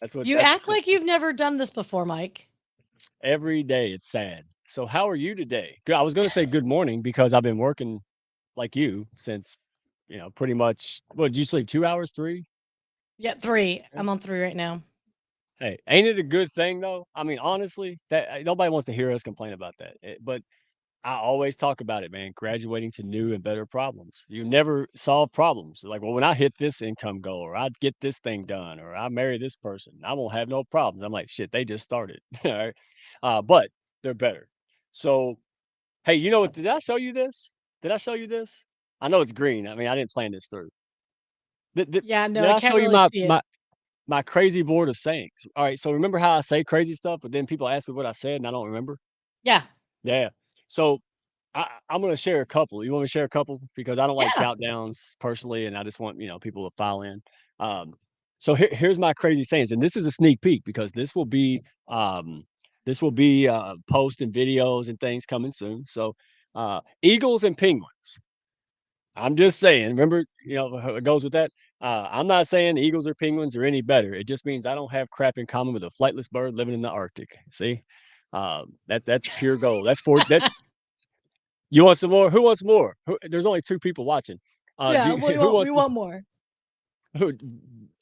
You That's act like you've never done this before, Mike. every day. It's sad. So how are you today? Good. I was going to say good morning because I've been working like you since, pretty much. What did you sleep? 2 hours, three? Yeah, 3. Yeah. I'm on 3 right now. Hey, ain't it a good thing though? I mean, honestly, that nobody wants to hear us complain about that. But I always talk about it, man. Graduating to new and better problems. You never solve problems. Like, well, when I hit this income goal, or I get this thing done, or I marry this person, I won't have no problems. I'm like, shit, they just started. All right. But they're better. So, hey, you know what? Did I show you this? Did I show you this? I know it's green. I mean, I didn't plan this through. Did, did, Yeah, no, did I I can't show you really see it. my crazy board of sayings? All right. So remember how I say crazy stuff, but then people ask me what I said and I don't remember? Yeah. Yeah. So I'm gonna share a couple. You want me to share a couple? Because I don't like Yeah. countdowns personally, and I just want, people to file in. Um, so here's my crazy sayings, and this is a sneak peek because this will be post and videos and things coming soon. So eagles and penguins. I'm just saying, remember, how it goes with that. I'm not saying the eagles or penguins are any better. It just means I don't have crap in common with a flightless bird living in the Arctic. See, that's pure gold. That's for that. You want some more? Who wants more? There's only 2 people watching. Yeah, Who we wants want more. who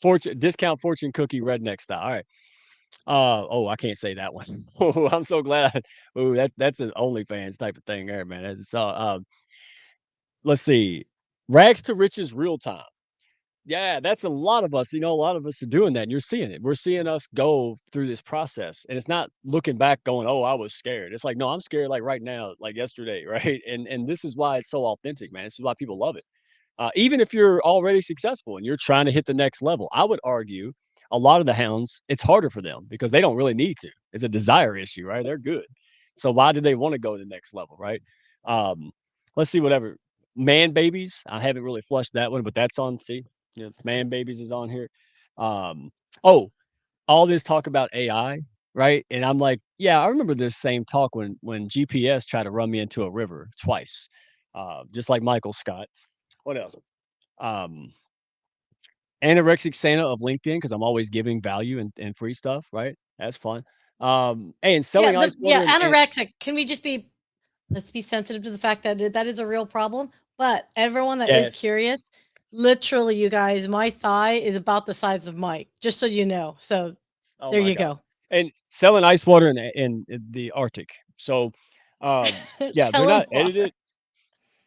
fortune discount fortune cookie redneck style? All right. Oh, I can't say that one. Oh, I'm so glad. Oh, that's an OnlyFans type of thing there, man. That's let's see. Rags to riches real time. Yeah, that's a lot of us. A lot of us are doing that, and you're seeing it. We're seeing us go through this process, and it's not looking back going, "Oh, I was scared." It's like, "No, I'm scared like right now, like yesterday," right? And this is why it's so authentic, man. This is why people love it. Even if you're already successful and you're trying to hit the next level, I would argue a lot of the hounds, it's harder for them because they don't really need to. It's a desire issue, right? They're good. So why do they want to go to the next level, right? Um, let's see, whatever. Man babies. I haven't really flushed that one, but that's on. See, man babies is on here. Um, oh, all this talk about AI, right? And I'm like, yeah, I remember this same talk when GPS tried to run me into a river twice, just like Michael Scott. What else? Um, Anorexic Santa of LinkedIn because I'm always giving value and free stuff, right? That's fun. And Yeah, selling ice water and anorexic. Can we just be let's be sensitive to the fact that that is a real problem, but everyone that is yes. curious, literally, you guys, my thigh is about the size of Mike, just so you know. So, Oh there my you god. go. And selling ice water in the Arctic. So, yeah, they're Selling not water. edited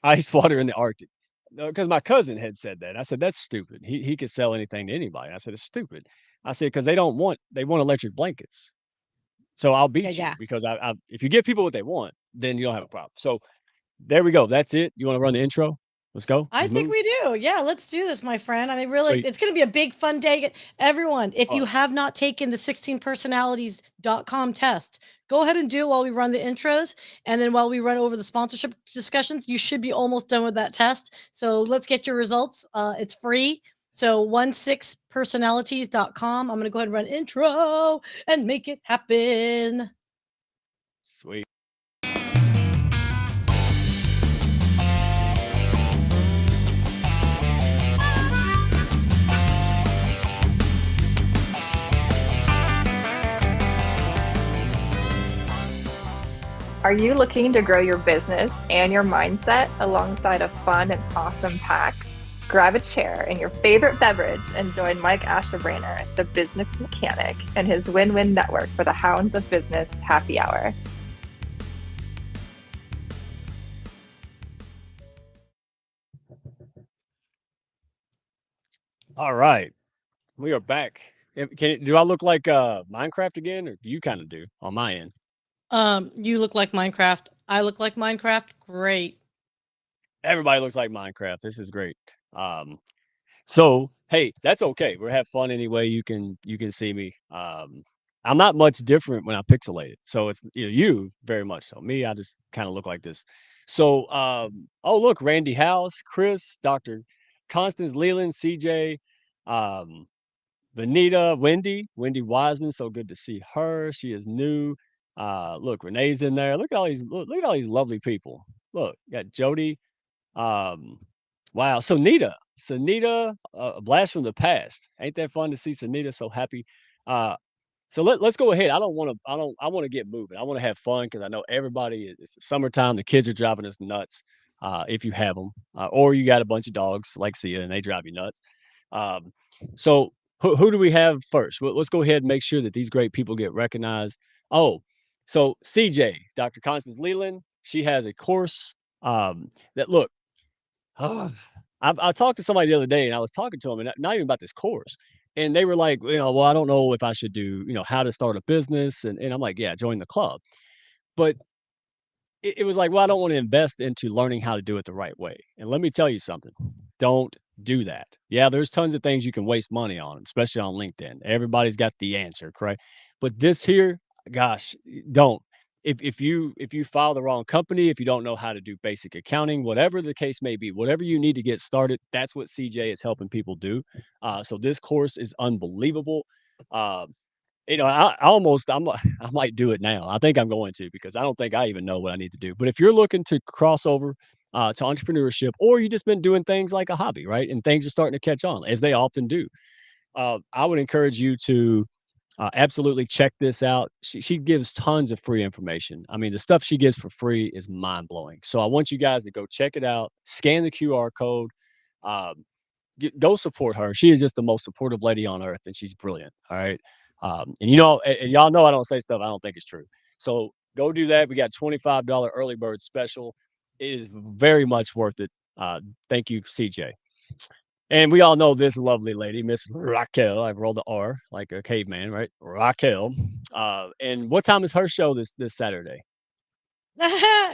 ice water in the Arctic. Because my cousin had said that. I said, "That's stupid. He could sell anything to anybody." I said, "It's stupid." I said, "'Cause they want electric blankets. So I'll Okay, beat you yeah. because I if you give people what they want, then you don't have a problem." So there we go. That's it. You wanna run the intro? Let's go. I Let's think move. we do. Yeah, let's do this, my friend. I mean, really, So it's going to be a big fun day. Everyone, if you uh, have not taken the 16personalities.com test, go ahead and do it while we run the intros. And then while we run over the sponsorship discussions, you should be almost done with that test. So let's get your results. It's free. So 16personalities.com. I'm going to go ahead and run intro and make it happen. sweet. Are you looking to grow your business and your mindset alongside a fun and awesome pack? Grab a chair and your favorite beverage and join Mike Ashabrainer, the business mechanic, and his win-win network for the Hounds of Business Happy Hour. All right. We are back. Do I look like Minecraft again, or do you kind of do on my end? You look like Minecraft. I look like Minecraft. Great. Everybody looks like Minecraft. This is great. Um, so hey, that's okay. We're have fun anyway. You can see me. I'm not much different when I pixelate it. So it's you very much so. Me, I just kind of look like this. So oh look, Randy House, Chris, Dr. Constance Leland, CJ, um, Vanita, Wendy Wiseman. So good to see her. She is new. Look, Renee's in there. Look at all these lovely people. Look, got Jody. Um, wow. So Nita, a blast from the past. Ain't that fun to see Sunita so happy? So let's go ahead. I want to get moving. I want to have fun because I know everybody. It's summertime. The kids are driving us nuts. If you have them, or you got a bunch of dogs like Syya and they drive you nuts. Um, so who do we have first? Let's go ahead and make sure that these great people get recognized. Oh, so CJ, Dr. Constance Leland, she has a course that look. I talked to somebody the other day, and I was talking to them, and not even about this course. And they were like, well, I don't know if I should do, how to start a business. And I'm like, yeah, join the club. But it was like, well, I don't want to invest into learning how to do it the right way. And let me tell you something. Don't do that. Yeah, there's tons of things you can waste money on, especially on LinkedIn. Everybody's got the answer, correct? But this here, gosh, don't. If you file the wrong company, if you don't know how to do basic accounting, whatever the case may be, whatever you need to get started, that's what CJ is helping people do. So this course is unbelievable. Uh, I might do it now. I think I'm going to because I don't think I even know what I need to do. But if you're looking to cross over to entrepreneurship, or you just been doing things like a hobby, right, and things are starting to catch on as they often do, I would encourage you to absolutely check this out. She gives tons of free information. I mean, the stuff she gives for free is mind blowing. So I want you guys to go check it out. Scan the QR code. Um, go support her. She is just the most supportive lady on earth, and she's brilliant. All right. And y'all know I don't say stuff I don't think is true. So go do that. We got $25 early bird special. It is very much worth it. Thank you, CJ. And we all know this lovely lady, Miss Raquel. I rolled the R like a caveman, right? Raquel. And what time is her show this Saturday?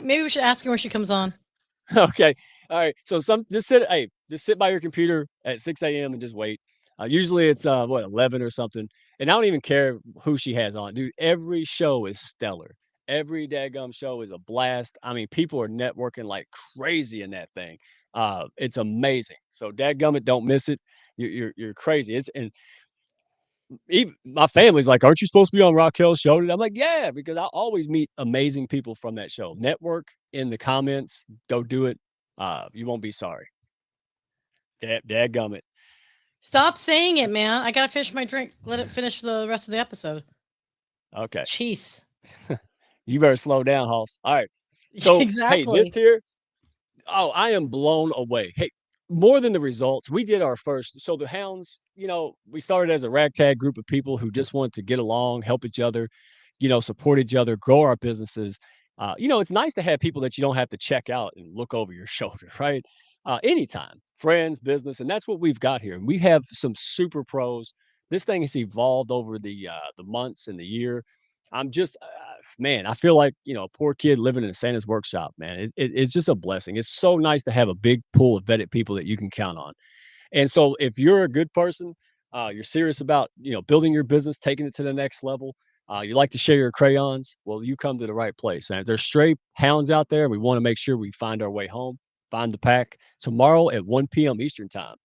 Maybe we should ask her when she comes on. Okay. All right. So just sit by your computer at 6 a.m. and just wait. Usually it's 11 or something. And I don't even care who she has on. Dude, every show is stellar. Every daggum show is a blast. I mean, people are networking like crazy in that thing. It's amazing. So dadgum it, don't miss it. You're crazy. And even my family's like, "Aren't you supposed to be on Raquel's show?" And I'm like, "Yeah," because I always meet amazing people from that show. Network in the comments, go do it. You won't be sorry. Dadgummit. Stop saying it, man. I gotta finish my drink. Let it finish the rest of the episode. Okay. Jeez. You better slow down, Hoss. All right. So, hey, this Exactly. here, oh, I am blown away. Hey, more than the results, we did our first. So the Hounds, we started as a ragtag group of people who just wanted to get along, help each other, support each other, grow our businesses. It's nice to have people that you don't have to check out and look over your shoulder, right? Anytime, friends, business, and that's what we've got here. And we have some super pros. This thing has evolved over the months and the year. I'm just, man, I feel like a poor kid living in a Santa's workshop, man. It's just a blessing. It's so nice to have a big pool of vetted people that you can count on. And so if you're a good person, you're serious about, building your business, taking it to the next level, you like to share your crayons, well, you come to the right place. And there's stray hounds out there. We want to make sure we find our way home, find the pack tomorrow at 1 p.m. Eastern time.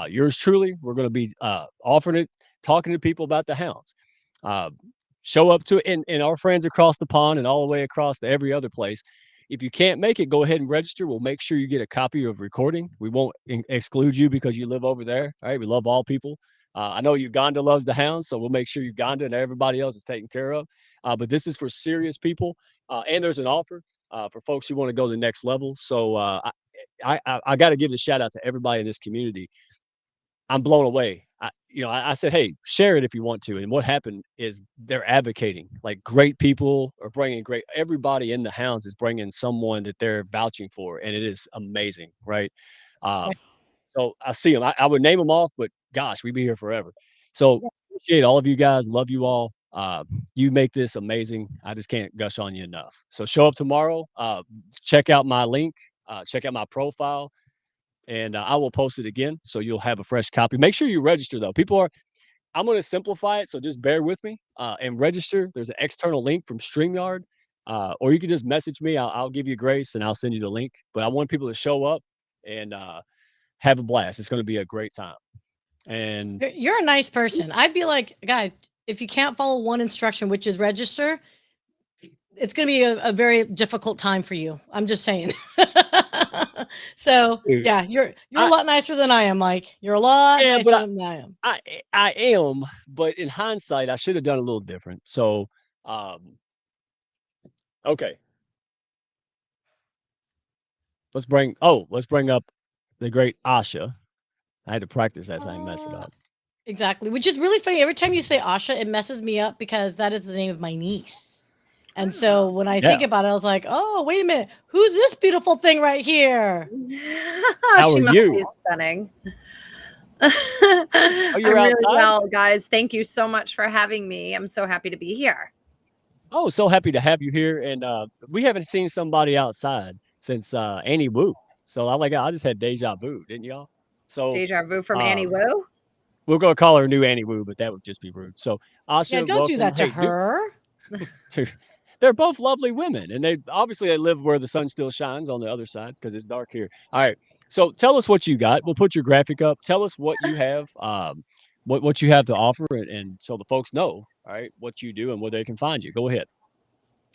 Yours truly, we're going to be offering it, talking to people about the hounds. Uh, Show up to it, and our friends across the pond and all the way across to every other place. If you can't make it, go ahead and register. We'll make sure you get a copy of recording. We won't exclude you because you live over there. All right. We love all people. I know Uganda loves the Hounds, so we'll make sure Uganda and everybody else is taken care of. But this is for serious people. And there's an offer for folks who want to go to the next level. So I got to give the shout out to everybody in this community. I'm blown away. I said, "Hey, share it if you want to." And what happened is they're advocating. Like great people are bringing everybody in the Hounds is bringing someone that they're vouching for, and it is amazing, right? Right. So I see them. I would name them off, but gosh, we'd be here forever. So appreciate all of you guys. Love you all. You make this amazing. I just can't gush on you enough. So show up tomorrow. Check out my link. Check out my profile. And I will post it again so you'll have a fresh copy. Make sure you register though. I'm going to simplify it, so just bear with me and register. There's an external link from StreamYard, or you can just message me. I'll give you grace and I'll send you the link. But I want people to show up and have a blast. It's going to be a great time. And You're a nice person. I'd be like, guys, if you can't follow one instruction, which is register, it's going to be a very difficult time for you. I'm just saying. So Dude, yeah, you're a I lot nicer than I am, Mike. You're a lot yeah, nicer but than I am. I am, but in hindsight, I should have done a little different. So, um, okay, let's bring up the great Asha. I had to practice that so I didn't mess it Uh, up. exactly, which is really funny. Every time you say Asha, it messes me up because that is the name of my niece. And so Oh. when I think Yeah. about it, I was like, oh, wait a minute. Who's this beautiful thing right here? How She are must be you? stunning. Oh, you're I'm really outside? well, guys. Thank you so much for having me. I'm so happy to be here. Oh, so happy to have you here. And we haven't seen somebody outside since Annie Wu. So I just had deja vu, didn't y'all? So Deja vu from Annie um, Wu. we're gonna call her new Annie Wu, but that would just be rude. So Yeah, Asha, don't do welcome. that to Hey, new her. to they're both lovely women, and they live where the sun still shines on the other side because it's dark here. All right, so tell us what you got. We'll put your graphic up. Tell us what you have, what you have to offer, and so the folks know, all right, what you do and where they can find you. Go ahead.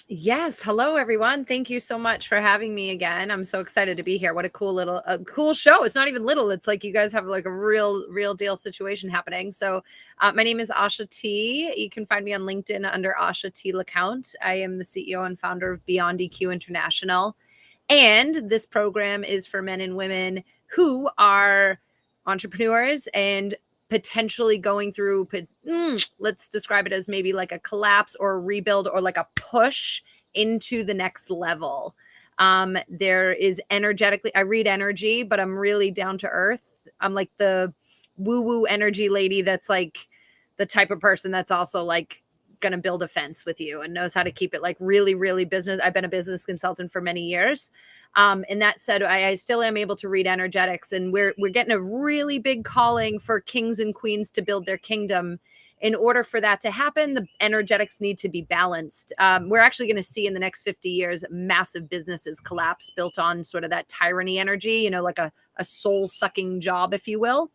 Yes. Hello, everyone. Thank you so much for having me again. I'm so excited to be here. What a cool show. It's not even little. It's like you guys have like a real deal situation happening. So my name is Aasha T. You can find me on LinkedIn under Aasha T Lacount. I am the CEO and founder of Beyond EQ International. And this program is for men and women who are entrepreneurs and potentially going through, let's describe it as maybe like a collapse or a rebuild or like a push into the next level. There is energetically, I read energy, but I'm really down to earth. I'm like the woo energy lady that's like the type of person that's also like going to build a fence with you and knows how to keep it like really business. I've been a business consultant for many years. And that said, I still am able to read energetics, and we're getting a really big calling for kings and queens to build their kingdom. In order for that to happen, the energetics need to be balanced. We're actually going to see in the next 50 years, massive businesses collapse built on sort of that tyranny energy, you know, like a soul sucking job, if you will.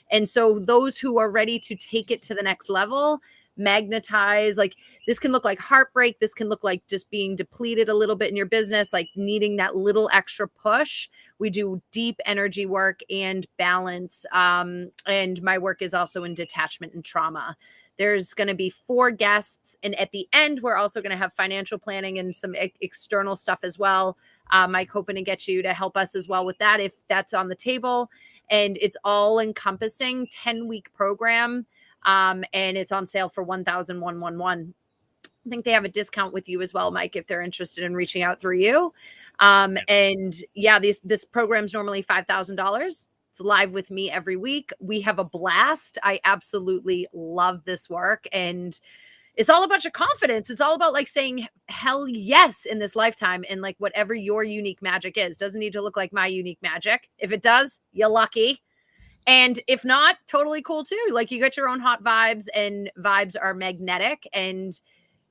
And so those who are ready to take it to the next level, magnetize, like this can look like heartbreak. This can look like just being depleted a little bit in your business, like needing that little extra push. We do deep energy work and balance. And my work is also in detachment and trauma. There's going to be 4 guests. And at the end, we're also going to have financial planning and some external stuff as well. Mike, hoping to get you to help us as well with that, if that's on the table. And it's all encompassing 10-week program. And it's on sale for $1,111. I think they have a discount with you as well, Mike, if they're interested in reaching out through you. And yeah, this program's normally $5,000. It's live with me every week. We have a blast. I absolutely love this work. And it's all about your confidence. It's all about like saying hell yes in this lifetime, and like whatever your unique magic is. Doesn't need to look like my unique magic. If it does, you're lucky. And if not, totally cool too. Like you get your own hot vibes, and vibes are magnetic. And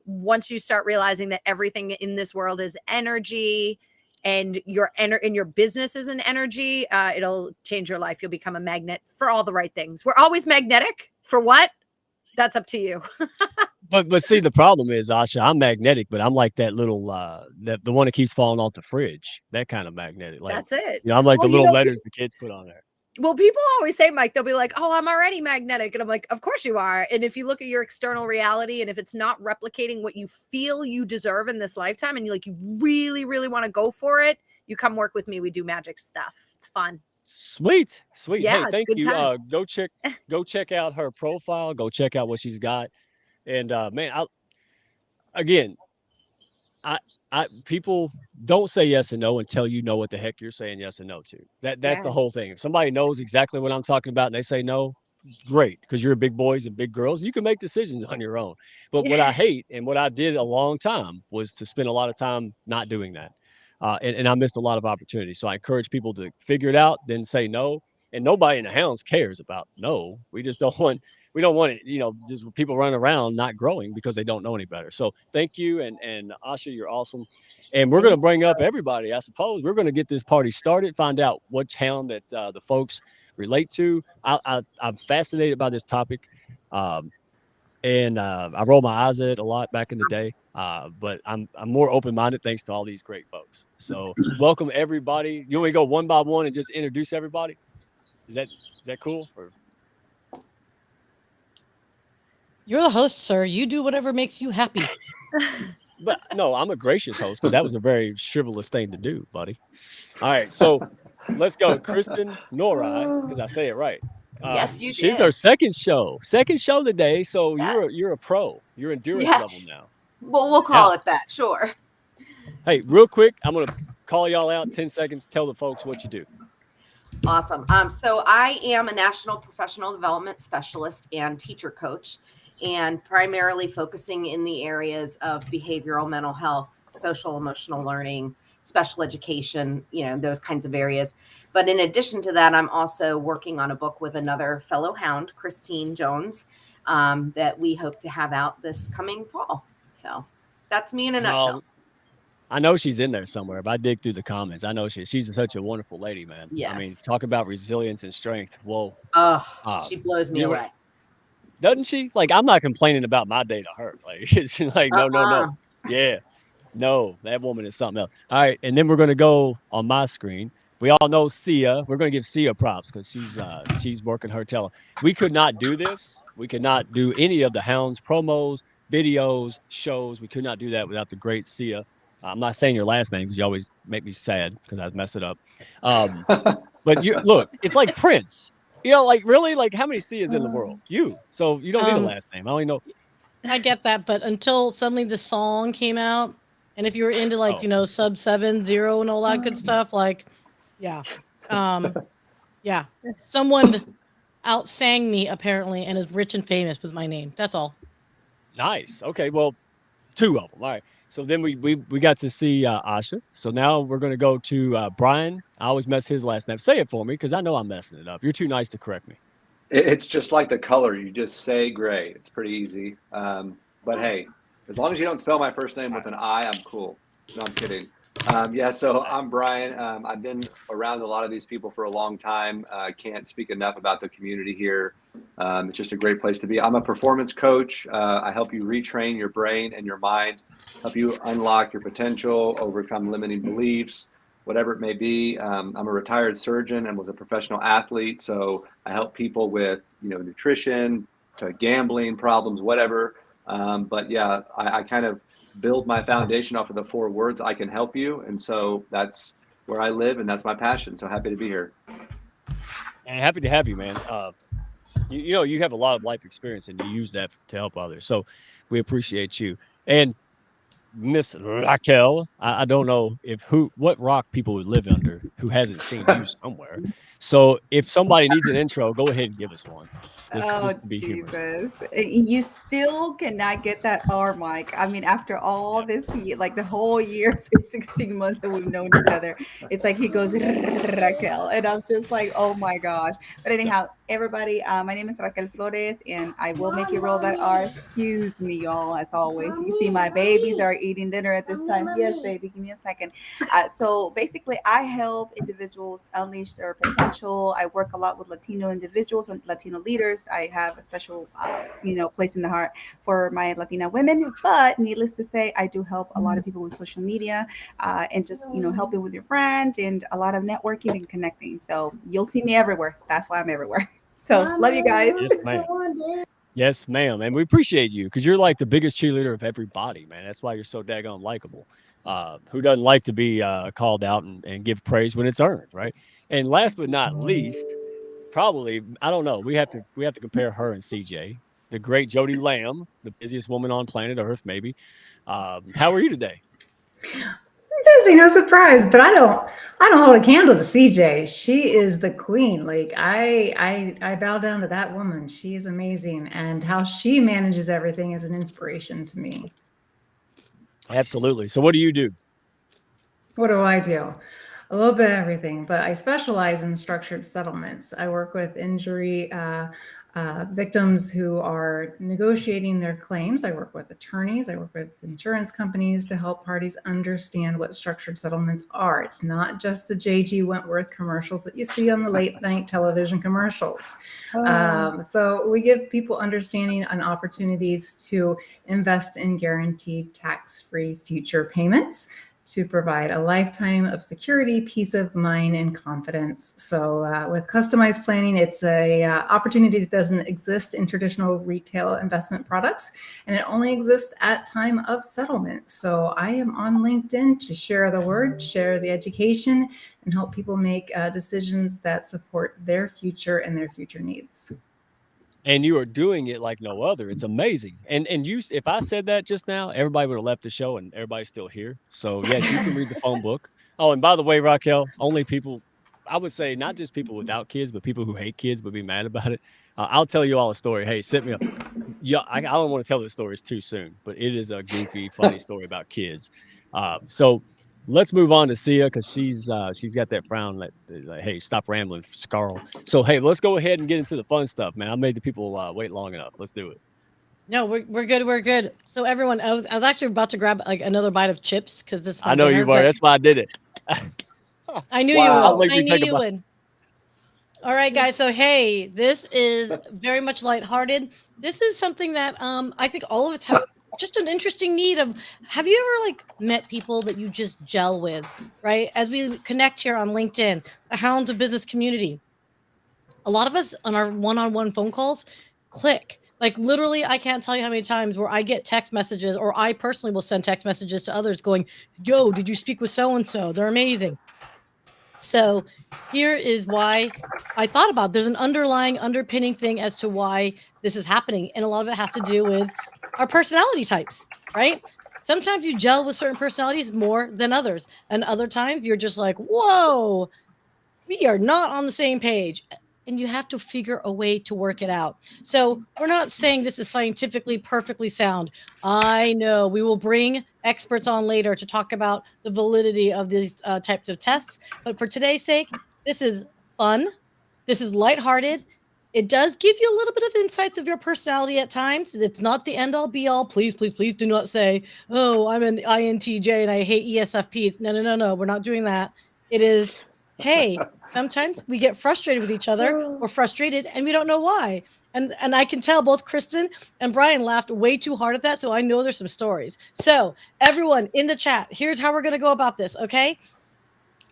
once you start realizing that everything in this world is energy, and your business is an energy, it'll change your life. You'll become a magnet for all the right things. We're always magnetic for what? That's up to you. But see, the problem is, Asha, I'm magnetic, but I'm like that little the one that keeps falling off the fridge. That kind of magnetic. Like, That's it. you know, I'm like the Well, little letters the kids put on there. Well, people always say, Mike, they'll be like, oh, I'm already magnetic. And I'm like, of course you are. And if you look at your external reality, and if it's not replicating what you feel you deserve in this lifetime, and you really want to go for it, you come work with me. We do magic stuff. It's fun. Sweet. Yeah, Hey, it's thank good you. time. Go check out her profile. Go check out what she's got. And man, again, I people don't say yes and no until you know what the heck you're saying yes and no to. That's the whole Yes. thing. If somebody knows exactly what I'm talking about and they say no, great, because you're big boys and big girls. You can make decisions on your own. But what I hate, and what I did a long time, was to spend a lot of time not doing that. And I missed a lot of opportunities. So I encourage people to figure it out, then say no. And nobody in the Hounds cares about no. We don't want it, you know, just people running around not growing because they don't know any better. So thank you. And Asha, you're awesome. And we're going to bring up everybody, I suppose. We're going to get this party started, find out which hound that the folks relate to. I'm fascinated by this topic. and I rolled my eyes at it a lot back in the day. But I'm more open minded thanks to all these great folks. So welcome everybody. You want me to go one by one and just introduce everybody? Is that cool? Or You're the host, sir. You do whatever makes you happy. but no, I'm a gracious host because that was a very chivalrous thing to do, buddy. All right, so let's go, Kristin Nori, because I say it right. Yes, you She's did. her second show today. So Yes. you're a pro. You're endurance Yeah. level now. Well, we'll call it that. Sure. Hey, real quick, I'm gonna call y'all out 10 seconds. Tell the folks what you do. Awesome. So I am a national professional development specialist and teacher coach, and primarily focusing in the areas of behavioral mental health, social emotional learning, special education, those kinds of areas. But in addition to that, I'm also working on a book with another fellow hound, Christine Jones, that we hope to have out this coming fall. So that's me in a nutshell. I know she's in there somewhere. If I dig through the comments, I know she's such a wonderful lady, man. I mean, Yes. talk about resilience and strength. Whoa. Oh, she blows me away. Doesn't she? Like, I'm not complaining about my day to her. Like, it's like, no. Yeah. No, that woman is something else. All right. And then we're going to go on my screen. We all know Syya. We're going to give Syya props because she's working her tail. We could not do this. We could not do any of the Hounds promos, videos, shows. We could not do that without the great Syya. I'm not saying your last name because you always make me sad because I mess it up. But you look, it's like Prince. Like really, like how many Syas in the world? You. So you don't need a last name. I only know. I get that, but until suddenly the song came out, and if you were into like sub 7-0 and all that good stuff, like yeah, someone outsang me apparently and is rich and famous with my name. That's all. Nice. Okay, well, 2 of them. All right. So then we got to see Aasha. So now we're going to go to Bryan. I always mess his last name. Say it for me because I know I'm messing it up. You're too nice to correct me. It's just like the color. You just say gray. It's pretty easy. But hey, as long as you don't spell my first name with an I, I'm cool. No, I'm kidding. So I'm Bryan. I've been around a lot of these people for a long time. I can't speak enough about the community here. It's just a great place to be. I'm a performance coach. I help you retrain your brain and your mind, help you unlock your potential, overcome limiting beliefs, whatever it may be. I'm a retired surgeon and was a professional athlete. So I help people with, nutrition to gambling problems, whatever. I kind of build my foundation off of the 4 words, I can help you. And so that's where I live and that's my passion. So happy to be here. And happy to have you, man. You have a lot of life experience and you use that to help others. So we appreciate you. And Miss Raquel, I don't know what rock people would live under who hasn't seen you somewhere. So if somebody needs an intro, go ahead and give us one. Just to be humorous. You still cannot get that R, Mike. I mean, after all this, like the whole year, 16 months that we've known each other, it's like he goes Raquel, and I'm just like, oh my gosh. But anyhow, everybody, my name is Raquel Flores, and I will make you roll that R. Excuse me, y'all. As always, you see my babies are eating dinner at this time. Yes, baby, give me a second. So basically, I help individuals unleash their potential. I work a lot with Latino individuals and Latino leaders. I have a special, place in the heart for my Latina women. But needless to say, I do help a lot of people with social media and just, helping with your brand and a lot of networking and connecting. So you'll see me everywhere. That's why I'm everywhere. So love you guys. Yes, ma'am. Yes, ma'am. And we appreciate you because you're like the biggest cheerleader of everybody, man. That's why you're so daggone likable. Who doesn't like to be called out and give praise when it's earned, right? And last but not least, probably, I don't know. We have to compare her and CJ, the great Jodie Lamb, the busiest woman on planet Earth, maybe. How are you today? Busy, no surprise, but I don't hold a candle to CJ. She is the queen. Like I bow down to that woman. She is amazing, and how she manages everything is an inspiration to me. Absolutely. So what do you do? What do I do? A little bit of everything, but I specialize in structured settlements. I work with injury victims who are negotiating their claims. I work with attorneys, I work with insurance companies to help parties understand what structured settlements are. It's not just the J.G. Wentworth commercials that you see on the late night television commercials. So we give people understanding and opportunities to invest in guaranteed tax-free future payments to provide a lifetime of security, peace of mind, and confidence. So with customized planning, it's a opportunity that doesn't exist in traditional retail investment products, and it only exists at time of settlement. So I am on LinkedIn to share the word, share the education, and help people make decisions that support their future and their future needs. And you are doing it like no other. It's amazing. And you, if I said that just now, everybody would have left the show, and everybody's still here. So yes, you can read the phone book. Oh, and by the way, Raquel, only people, I would say not just people without kids, but people who hate kids would be mad about it. I'll tell you all a story. Hey, set me up. Yeah, I don't want to tell the stories too soon, but it is a goofy, funny story about kids. So let's move on to Syya, because she's got that frown like, hey, stop rambling, Scarl. So hey, let's go ahead and get into the fun stuff, man. I made the people wait long enough. Let's do it. No, we're good. We're good. So everyone, I was actually about to grab like another bite of chips because this. I know you were. That's why I did it. I knew Wow. you would. I knew you would. All right, guys. So hey, this is very much lighthearted. This is something that I think all of us have just an interesting need of. Have you ever like met people that you just gel with, right? As we connect here on LinkedIn, the Hounds of Business Community. A lot of us on our one-on-one phone calls click. Like literally, I can't tell you how many times where I get text messages, or I personally will send text messages to others going, yo, did you speak with so-and-so? They're amazing. So here is why I thought about, there's an underpinning thing as to why this is happening. And a lot of it has to do with our personality types, right? Sometimes you gel with certain personalities more than others. And other times you're just like, whoa, we are not on the same page. And you have to figure a way to work it out. So we're not saying this is scientifically perfectly sound. I know we will bring experts on later to talk about the validity of these types of tests. But for today's sake, this is fun. This is lighthearted. It does give you a little bit of insights of your personality at times. It's not the end all be all. Please, please, please do not say, oh, I'm an INTJ and I hate ESFPs. No. We're not doing that. It is, hey, sometimes we get frustrated with each other. We're frustrated and we don't know why. And I can tell both Kristin and Bryan laughed way too hard at that. So I know there's some stories. So everyone in the chat, here's how we're going to go about this. Okay.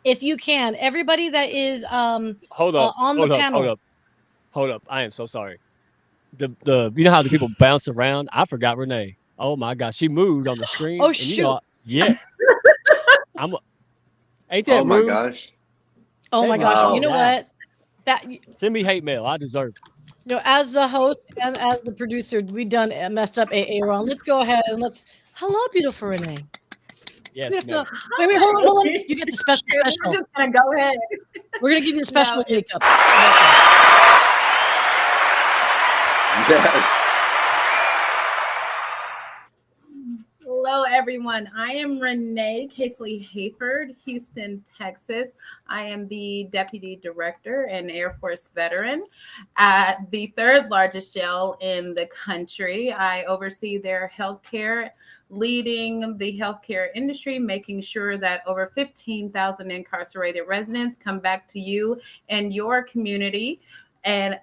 If you can, everybody that is on the panel. Hold up. I am so sorry. The you know how the people bounce around? I forgot Renee. Oh my gosh. She moved on the screen. Oh, and shoot. You know, yeah. Ain't that Oh my rude? gosh. Oh my gosh. Wow. You know what? Send me hate mail. I deserve it. You know, as the host and as the producer, we done messed up AA wrong. Let's go ahead and hello, beautiful Renee. Yes, wait, hold on. You get the special. We're just gonna go ahead. We're gonna give you the special makeup. Yes. Hello, everyone. I am Renee Casely Hayford, Houston, Texas. I am the Deputy Director and Air Force veteran at the third largest jail in the country. I oversee their healthcare, leading the healthcare industry, making sure that over 15,000 incarcerated residents come back to you and your community and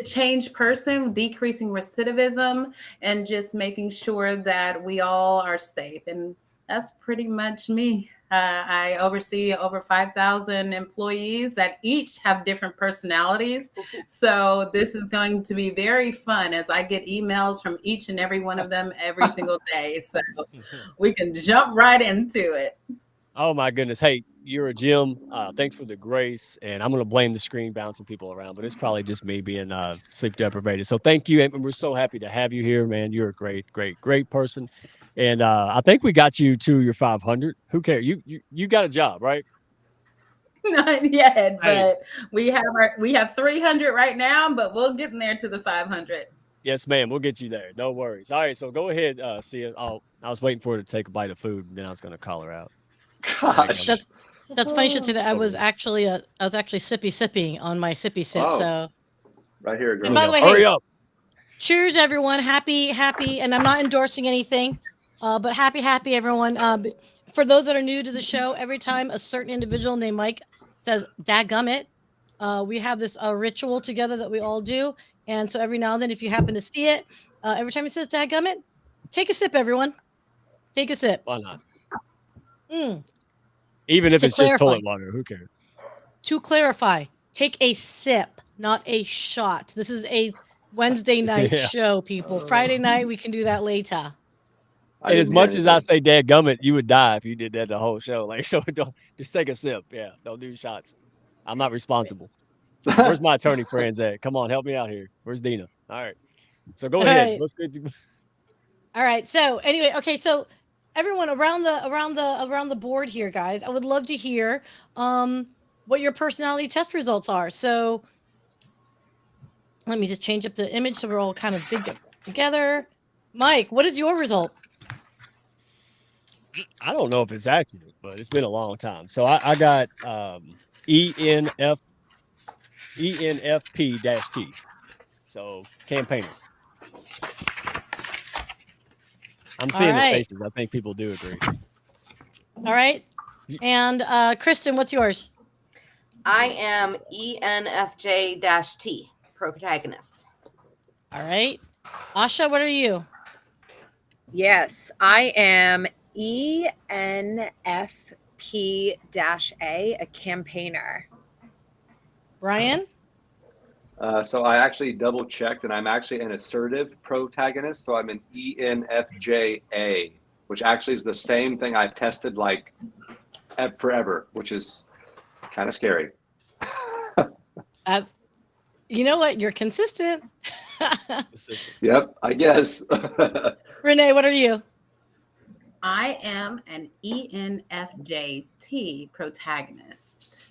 change person, decreasing recidivism, and just making sure that we all are safe. And that's pretty much me. I oversee over 5,000 employees that each have different personalities. So this is going to be very fun as I get emails from each and every one of them every single day. So we can jump right into it. Oh my goodness. Hey, you're a gem. Thanks for the grace. And I'm going to blame the screen bouncing people around, but it's probably just me being sleep deprivated. So thank you. And we're so happy to have you here, man. You're a great person. And I think we got you to your 500. Who cares? You got a job, right? Not yet, but we have 300 right now, but we'll get in there to the 500. Yes, ma'am. We'll get you there. No worries. All right. So go ahead, Syya. I was waiting for her to take a bite of food, and then I was going to call her out. Gosh. That's funny you should say that. I was actually sipping on my sippy sip. Oh. So Right here, girl. And by the way, hurry hey, up. cheers, everyone. Happy, and I'm not endorsing anything, but happy, everyone. For those that are new to the show, every time a certain individual named Mike says "dadgummit," we have this ritual together that we all do. And so every now and then, if you happen to see it, every time he says "dadgummit," take a sip, everyone. Take a sip. Why not? Mm. Even if To it's just clarify. toilet water, who cares? To clarify, take a sip, not a shot. This is a Wednesday night Yeah. show, people. Friday night, we can do that later. I And as didn't hear much as I anything. say dadgummit, you would die if you did that the whole show. Like, so don't just take a sip. Yeah, don't do shots. I'm not responsible. Where's my attorney friends at? Come on, help me out here. Where's Dina? All right. So go All ahead. right. Let's get. All right. So anyway, okay. So everyone around the board here, guys, I would love to hear what your personality test results are. So let me just change up the image so we're all kind of big together. Mike, what is your result? I don't know if it's accurate, but it's been a long time. So I got ENFP-T. So campaigner. I'm seeing the faces. I think people do agree. All right. And Kristin, what's yours? I am ENFJ-T, protagonist. All right. Aasha, what are you? Yes, I am ENFP-A, a campaigner. Bryan? So I actually double checked, and I'm actually an assertive protagonist. So I'm an ENFJ-A, which actually is the same thing I've tested like forever, which is kind of scary. You know what? You're consistent. Yep, I guess. Renee, what are you? I am an ENFJT protagonist.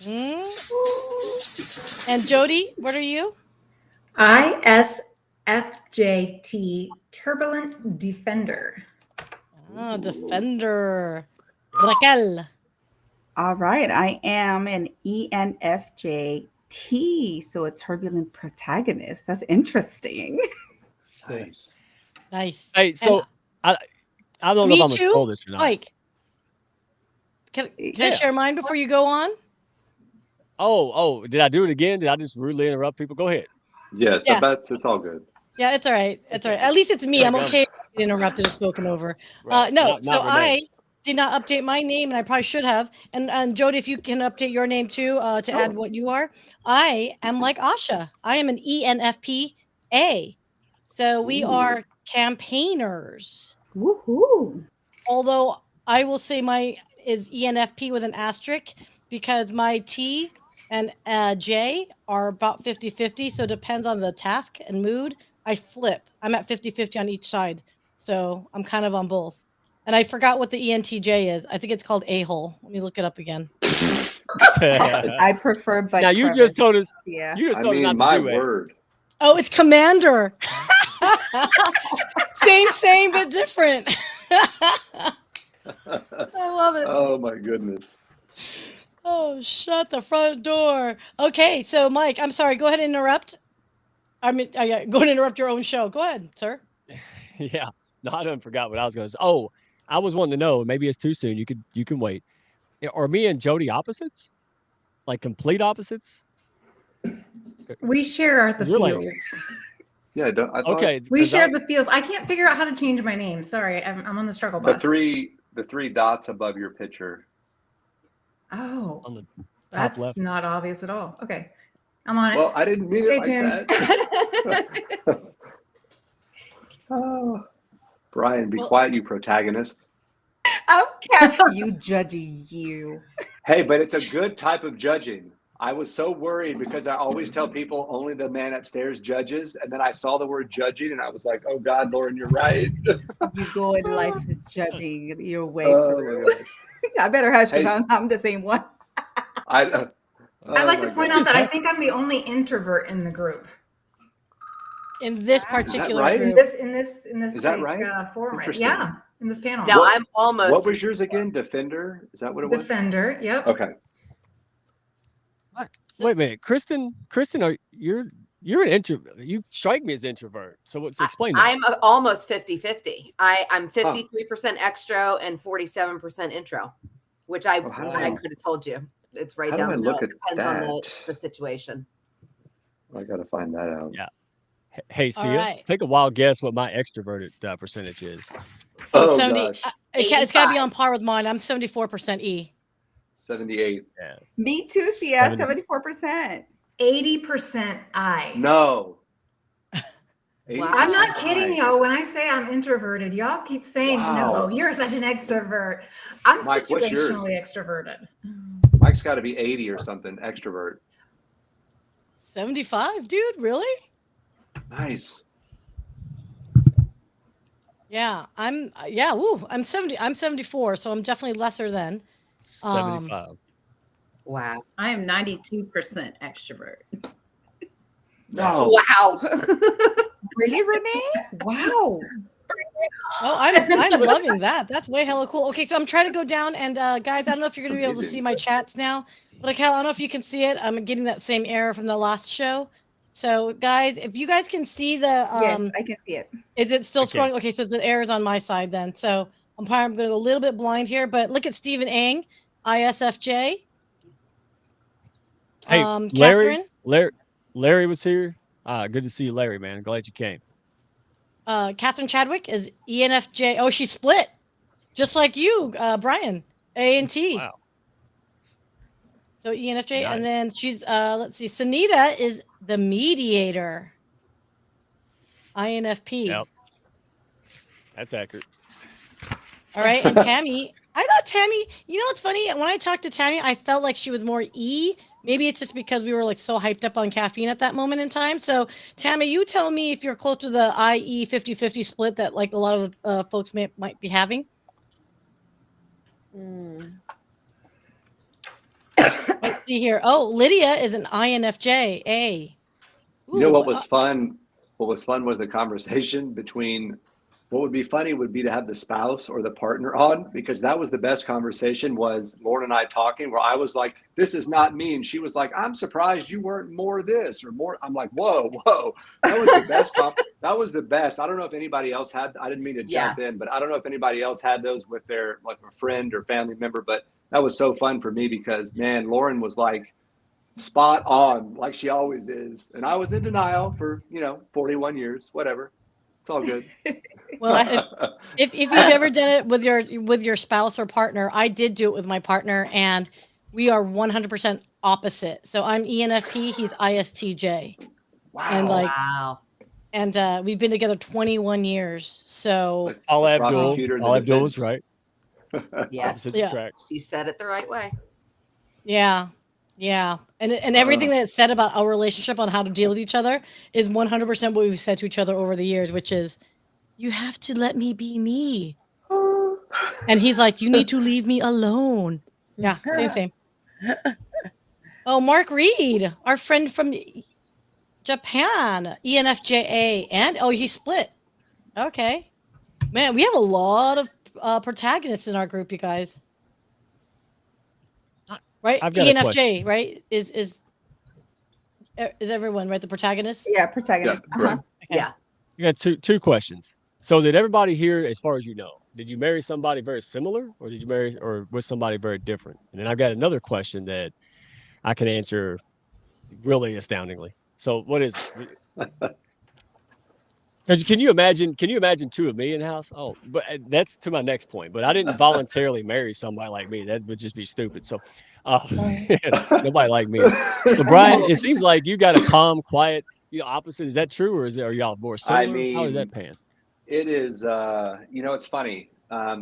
And Jodie, what are you? ISFJT, turbulent defender. Oh, defender. Raquel. All right, I am an ENFJT, so a turbulent protagonist. That's interesting. Nice. Nice. Hey, so I don't know if I'm gonna spoil this or not. Mike, can I share mine before you go on? Oh, did I do it again? Did I just rudely interrupt people? Go ahead. Yes, Yeah. it's all good. Yeah, it's all right. It's all right. At least it's me. I'm okay being interrupted and spoken over. Right. No, Not so Renee. I did not update my name, and I probably should have. And Jodie, if you can update your name too to add what you are. I am like Aasha. I am an ENFP-A. So we are campaigners. Woohoo! Although I will say my is ENFP with an asterisk because my T and J are about 50-50. So it depends on the task and mood. I flip. I'm at 50-50 on each side. So I'm kind of on both. And I forgot what the ENTJ is. I think it's called a-hole. Let me look it up again. I prefer but Now you just told us. Yeah. You just I told us mean, not to my do it. word. Oh, it's commander. same but different. I love it. Oh my goodness. Oh, shut the front door. Okay, so Mike, I'm sorry. Go ahead and interrupt. I mean, go ahead and interrupt your own show. Go ahead, sir. Yeah. No, I done forgot what I was going to say. Oh, I was wanting to know. Maybe it's too soon. You can wait. Are me and Jodie opposites? Like complete opposites? We share the You're like- feels. Yeah, I thought Okay. We 'cause share the feels. I can't figure out how to change my name. Sorry, I'm on the struggle the bus. three dots above your picture. Oh, on the top that's left. not obvious at all. Okay, I'm on it. Well, I didn't mean Stay it tuned. like that. Oh. Brian, be quiet, you protagonist. I'm catching you judging you. Hey, but it's a good type of judging. I was so worried because I always tell people only the man upstairs judges. And then I saw the word judging and I was like, oh God, Lauren, you're right. You go in life judging your way Oh, through. my gosh. I better hush Hey, because I'm the same one. I'd like oh to my point goodness. out that I think I'm the only introvert in the group. In this particular right? group. In this Is that right? forum, right? Interesting. Yeah, in this panel. Now What- I'm almost. What was yours again? Defender? Is that what it was? Defender. Yep. Okay. Wait a minute, Kristin, are You're an introvert. You strike me as introvert. So what's explain that? I'm almost 50-50. I'm 53% extro and 47% intro, which I could have told you. It's right How down do I the look middle. at Depends on that? the situation. I got to find that out. Yeah. Hey, All Syya, right. take a wild guess what my extroverted percentage is. Oh, Oh 70. gosh, It's got to be 85. on par with mine. I'm 74% E. 78. Yeah. Me too, Sia. 70. 74%. 80% I. No. Wow. I'm not 80% kidding, I. y'all. When I say I'm introverted, y'all keep saying, Wow. no, you're such an extrovert. I'm Mike, what's yours? situationally extroverted. Mike's got to be 80 or something, extrovert. 75, dude. Really? Nice. Yeah. I'm 70. I'm 74, so I'm definitely lesser than. 75. Wow. I am 92% extrovert. No. Wow. Really, Renee? Wow. Oh, I'm loving that. That's way hella cool. Okay, so I'm trying to go down and guys, I don't know if you're gonna be able to see my chats now, but Raquel, I don't know if you can see it. I'm getting that same error from the last show. So guys, if you guys can see the Yes, I can see it. is it still Okay. scrolling? Okay, so the error's on my side then. So I'm gonna go a little bit blind here, but look at Stephen Ang, ISFJ. Hey, Catherine. Larry was here. Good to see you, Larry, man. Glad you came. Catherine Chadwick is ENFJ. Oh, she split. Just like you, Brian. A and T. Wow. So ENFJ. Nice. And then she's let's see, Sunita is the mediator. INFP. Yep. That's accurate. All right. And Tammy, I thought Tammy, you know what's funny? When I talked to Tammy, I felt like she was more E. Maybe it's just because we were like so hyped up on caffeine at that moment in time. So Tammy, you tell me if you're close to the IE 50-50 split that like a lot of folks might be having. Let's see here. Oh, Lydia is an INFJ. A. You know what was fun? What was fun was the conversation between. What would be funny would be to have the spouse or the partner on, because that was the best conversation, was Lauren and I talking, where I was like, this is not me. And she was like, I'm surprised you weren't more this or more. I'm like, whoa. That was the best. That was the best. I don't know if anybody else had, I didn't mean to jump in, but I don't know if anybody else had those with their, like a friend or family member, but that was so fun for me because, man, Lauren was like spot on, like she always is. And I was in denial for, 41 years, whatever. It's all good. Well, if you've ever done it with your spouse or partner, I did do it with my partner, and we are 100% opposite. So I'm ENFP, he's ISTJ. Wow. And we've been together 21 years. So All Abdul was right. Yes. Yeah. She said it the right way. Yeah. And everything that's said about our relationship on how to deal with each other is 100% what we've said to each other over the years, which is, you have to let me be me. And he's like, you need to leave me alone. Yeah, same. Oh, Mark Reed, our friend from Japan, ENFJA, and he split. Okay. Man, we have a lot of protagonists in our group, you guys. Right? I've got a ENFJ, question. right? Is everyone, right? The protagonist? Yeah, protagonist. Yeah, right. Okay. Yeah. You got two questions. So did everybody here, as far as you know, did you marry somebody very similar, or did you marry or was somebody very different? And then I've got another question that I can answer really astoundingly. So what is it? Can you imagine two of me in the house? Oh, but that's to my next point. But I didn't voluntarily marry somebody like me. That would just be stupid. So nobody like me. So Brian, it seems like you got a calm, quiet, opposite. Is that true, or are y'all more similar? How does that pan? It is, it's funny.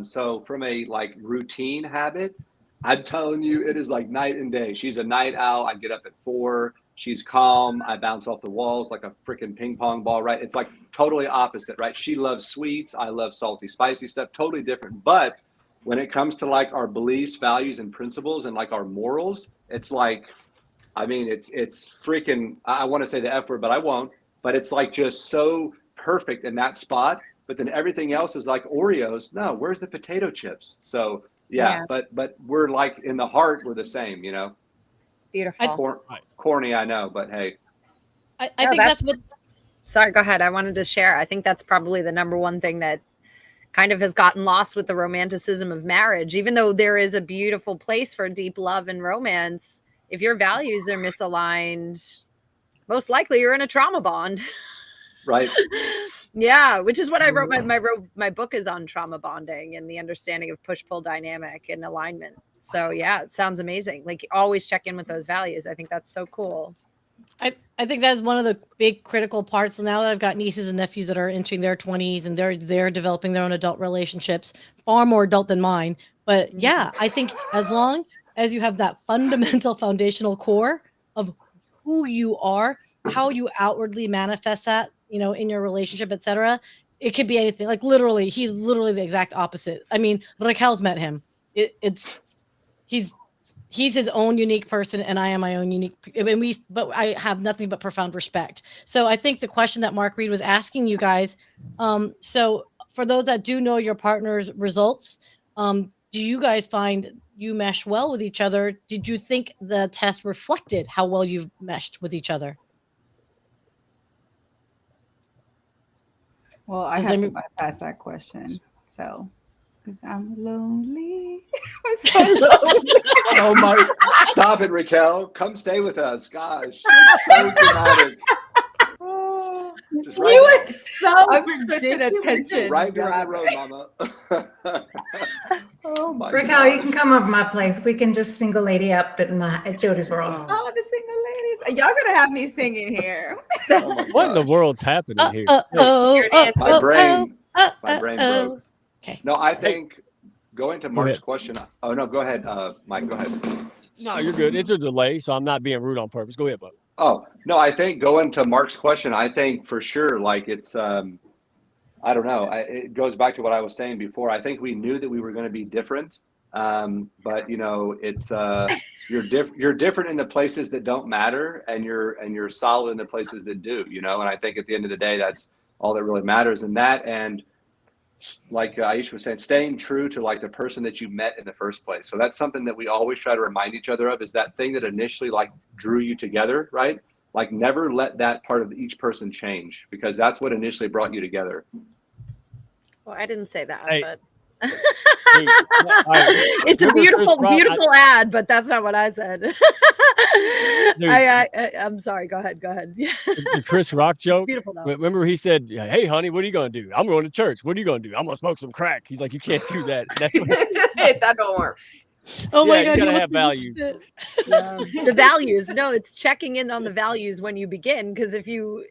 So from a routine habit, I'm telling you, it is like night and day. She's a night owl. I get up at 4. She's calm. I bounce off the walls like a freaking ping pong ball, right? It's like totally opposite, right? She loves sweets. I love salty, spicy stuff. Totally different. But when it comes to our beliefs, values, and principles, and our morals, it's it's freaking, I want to say the F word, but I won't. But it's just so perfect in that spot. But then everything else is like Oreos. No, where's the potato chips? So yeah. But we're in the heart, we're the same, Beautiful. Corny, I know, but hey. I No, think that's what. Sorry, go ahead. I wanted to share. I think that's probably the number one thing that kind of has gotten lost with the romanticism of marriage. Even though there is a beautiful place for deep love and romance, if your values are misaligned, most likely you're in a trauma bond. Right. Yeah, which is what I wrote. My book is on trauma bonding and the understanding of push-pull dynamic and alignment. So yeah, it sounds amazing. Like always check in with those values. I think that's so cool. I think that is one of the big critical parts. Now that I've got nieces and nephews that are entering their 20s and they're developing their own adult relationships, far more adult than mine. But yeah, I think as long as you have that fundamental foundational core of who you are, how you outwardly manifest that, in your relationship, etc., it could be anything. Like literally, he's literally the exact opposite. I mean, Raquel's met him. He's his own unique person, and I am my own unique. But I have nothing but profound respect. So I think the question that Mark Reed was asking you guys. So for those that do know your partner's results, do you guys find you mesh well with each other? Did you think the test reflected how well you've meshed with each other? Well, I have to bypass that question. So, because I'm lonely. I'm so lonely. Oh my! Stop it, Raquel. Come stay with us. Gosh, it's so dramatic. Just right You down, are so I'm switching ridiculous. attention. right down the road, Mama. Oh my Raquel, God. you can come over my place. We can just single lady up at Jodie's World. Oh, the single ladies. Y'all gonna have me singing here. Oh my What in the gosh. world's happening here? My brain broke. Okay. No, I think going to Mark's ahead. question. Oh no, go ahead, Mike. Go ahead. No, you're good. It's a delay, so I'm not being rude on purpose. Go ahead, bud. Oh no, I think going to Mark's question. I think for sure, like it's. I don't know. It goes back to what I was saying before. I think we knew that we were going to be different, but it's you're different in the places that don't matter, and you're solid in the places that do. And I think at the end of the day, that's all that really matters. And that, and like Aisha was saying, staying true to like the person that you met in the first place. So that's something that we always try to remind each other of, is that thing that initially like drew you together, right? Like never let that part of each person change, because that's what initially brought you together. Well, I didn't say that, Hey. but Right. it's a Remember Chris beautiful, Rock? beautiful ad, but that's not what I said. Dude. I'm sorry. Go ahead. The Chris Rock joke. Beautiful though. Remember he said, "Hey, honey, what are you going to do? I'm going to church. What are you going to do? I'm going to smoke some crack." He's like, "You can't do that." That's what. That don't work. Oh my Yeah, God, you gotta must have be values. spit. The values. No, it's checking in on the values when you begin. Because if you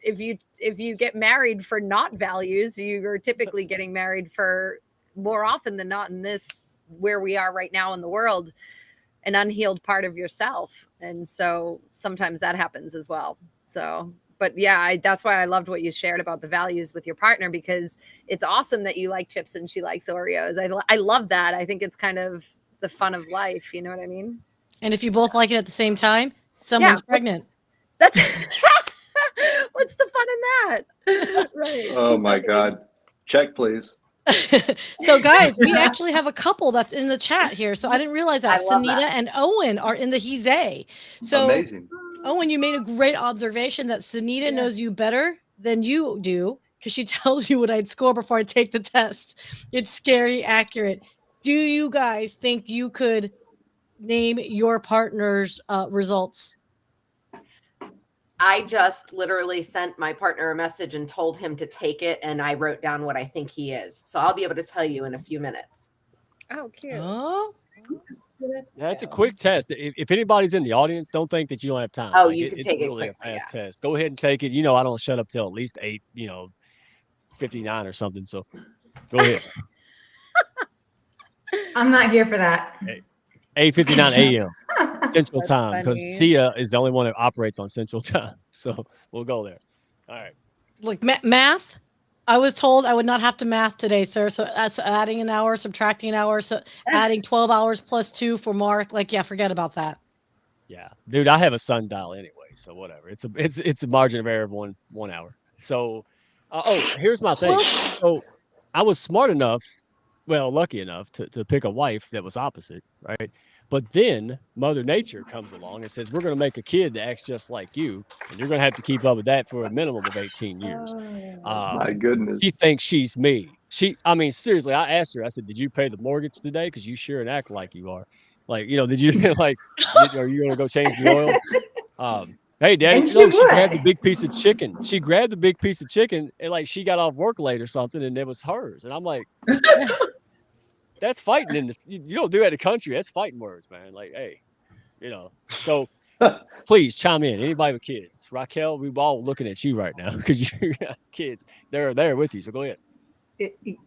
get married for not values, you are typically getting married for, more often than not in this where we are right now in the world, an unhealed part of yourself. And so sometimes that happens as well. So, but yeah, that's why I loved what you shared about the values with your partner, because it's awesome that you like chips and she likes Oreos. I love that. I think it's kind of the fun of life. You know what I mean? And if you both like it at the same time, someone's pregnant. That's what's the fun in that? Right. Oh my God. Check, please. So guys, we actually have a couple that's in the chat here. So I didn't realize that I love Sunita that. and Owen are in the He's A. So Amazing. Owen, you made a great observation that Sunita knows you better than you do, because she tells you what I'd score before I take the test. It's scary accurate. Do you guys think you could name your partner's results? I just literally sent my partner a message and told him to take it, and I wrote down what I think he is. So I'll be able to tell you in a few minutes. Oh, cute. Oh, Yeah, it's a quick test. If anybody's in the audience, don't think that you don't have time. Oh, Like, you can it's take it really a quickly, fast test. Go ahead and take it. I don't shut up till at least 8:59 or something. So go ahead. I'm not here for that. 8:59 a.m. Central That's Time, because funny. Syya is the only one that operates on Central Time. So we'll go there. All right. like math. I was told I would not have to math today, sir. So that's adding an hour, subtracting an hour, so adding 12 hours plus 2 for Mark. Like, yeah, forget about that. Yeah, dude, I have a sundial anyway, so whatever. It's a margin of error of one hour. So, here's my thing. So, I was smart enough, well, lucky enough to pick a wife that was opposite, right? But then Mother Nature comes along and says, we're going to make a kid that acts just like you, and you're going to have to keep up with that for a minimum of 18 years. My goodness. She thinks she's me. I mean, seriously, I asked her, I said, did you pay the mortgage today? Because you sure and act like you are. Like, did you like, are you going to go change the oil? Hey, Daddy, And she she grabbed the would. big piece of chicken. She grabbed the big piece of chicken and like she got off work late or something and it was hers. And I'm like, that's fighting in this. You don't do that in the country. That's fighting words, man. Like, hey, so please chime in. Anybody with kids. Raquel, we're all looking at you right now because you got kids. They're there with you. So go ahead.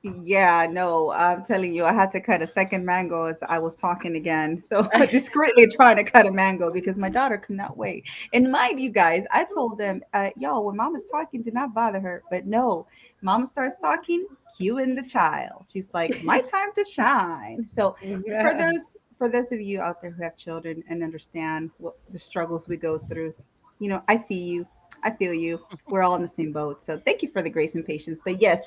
Yeah, no, I'm telling you, I had to cut a second mango as I was talking again. So discreetly trying to cut a mango because my daughter could not wait. And mind you guys, I told them, yo, when mama's talking, do not bother her. But no, mama starts talking, cue in the child. She's like, my time to shine. So for those of you out there who have children and understand what the struggles we go through, I see you, I feel you. We're all in the same boat. So thank you for the grace and patience. But yes,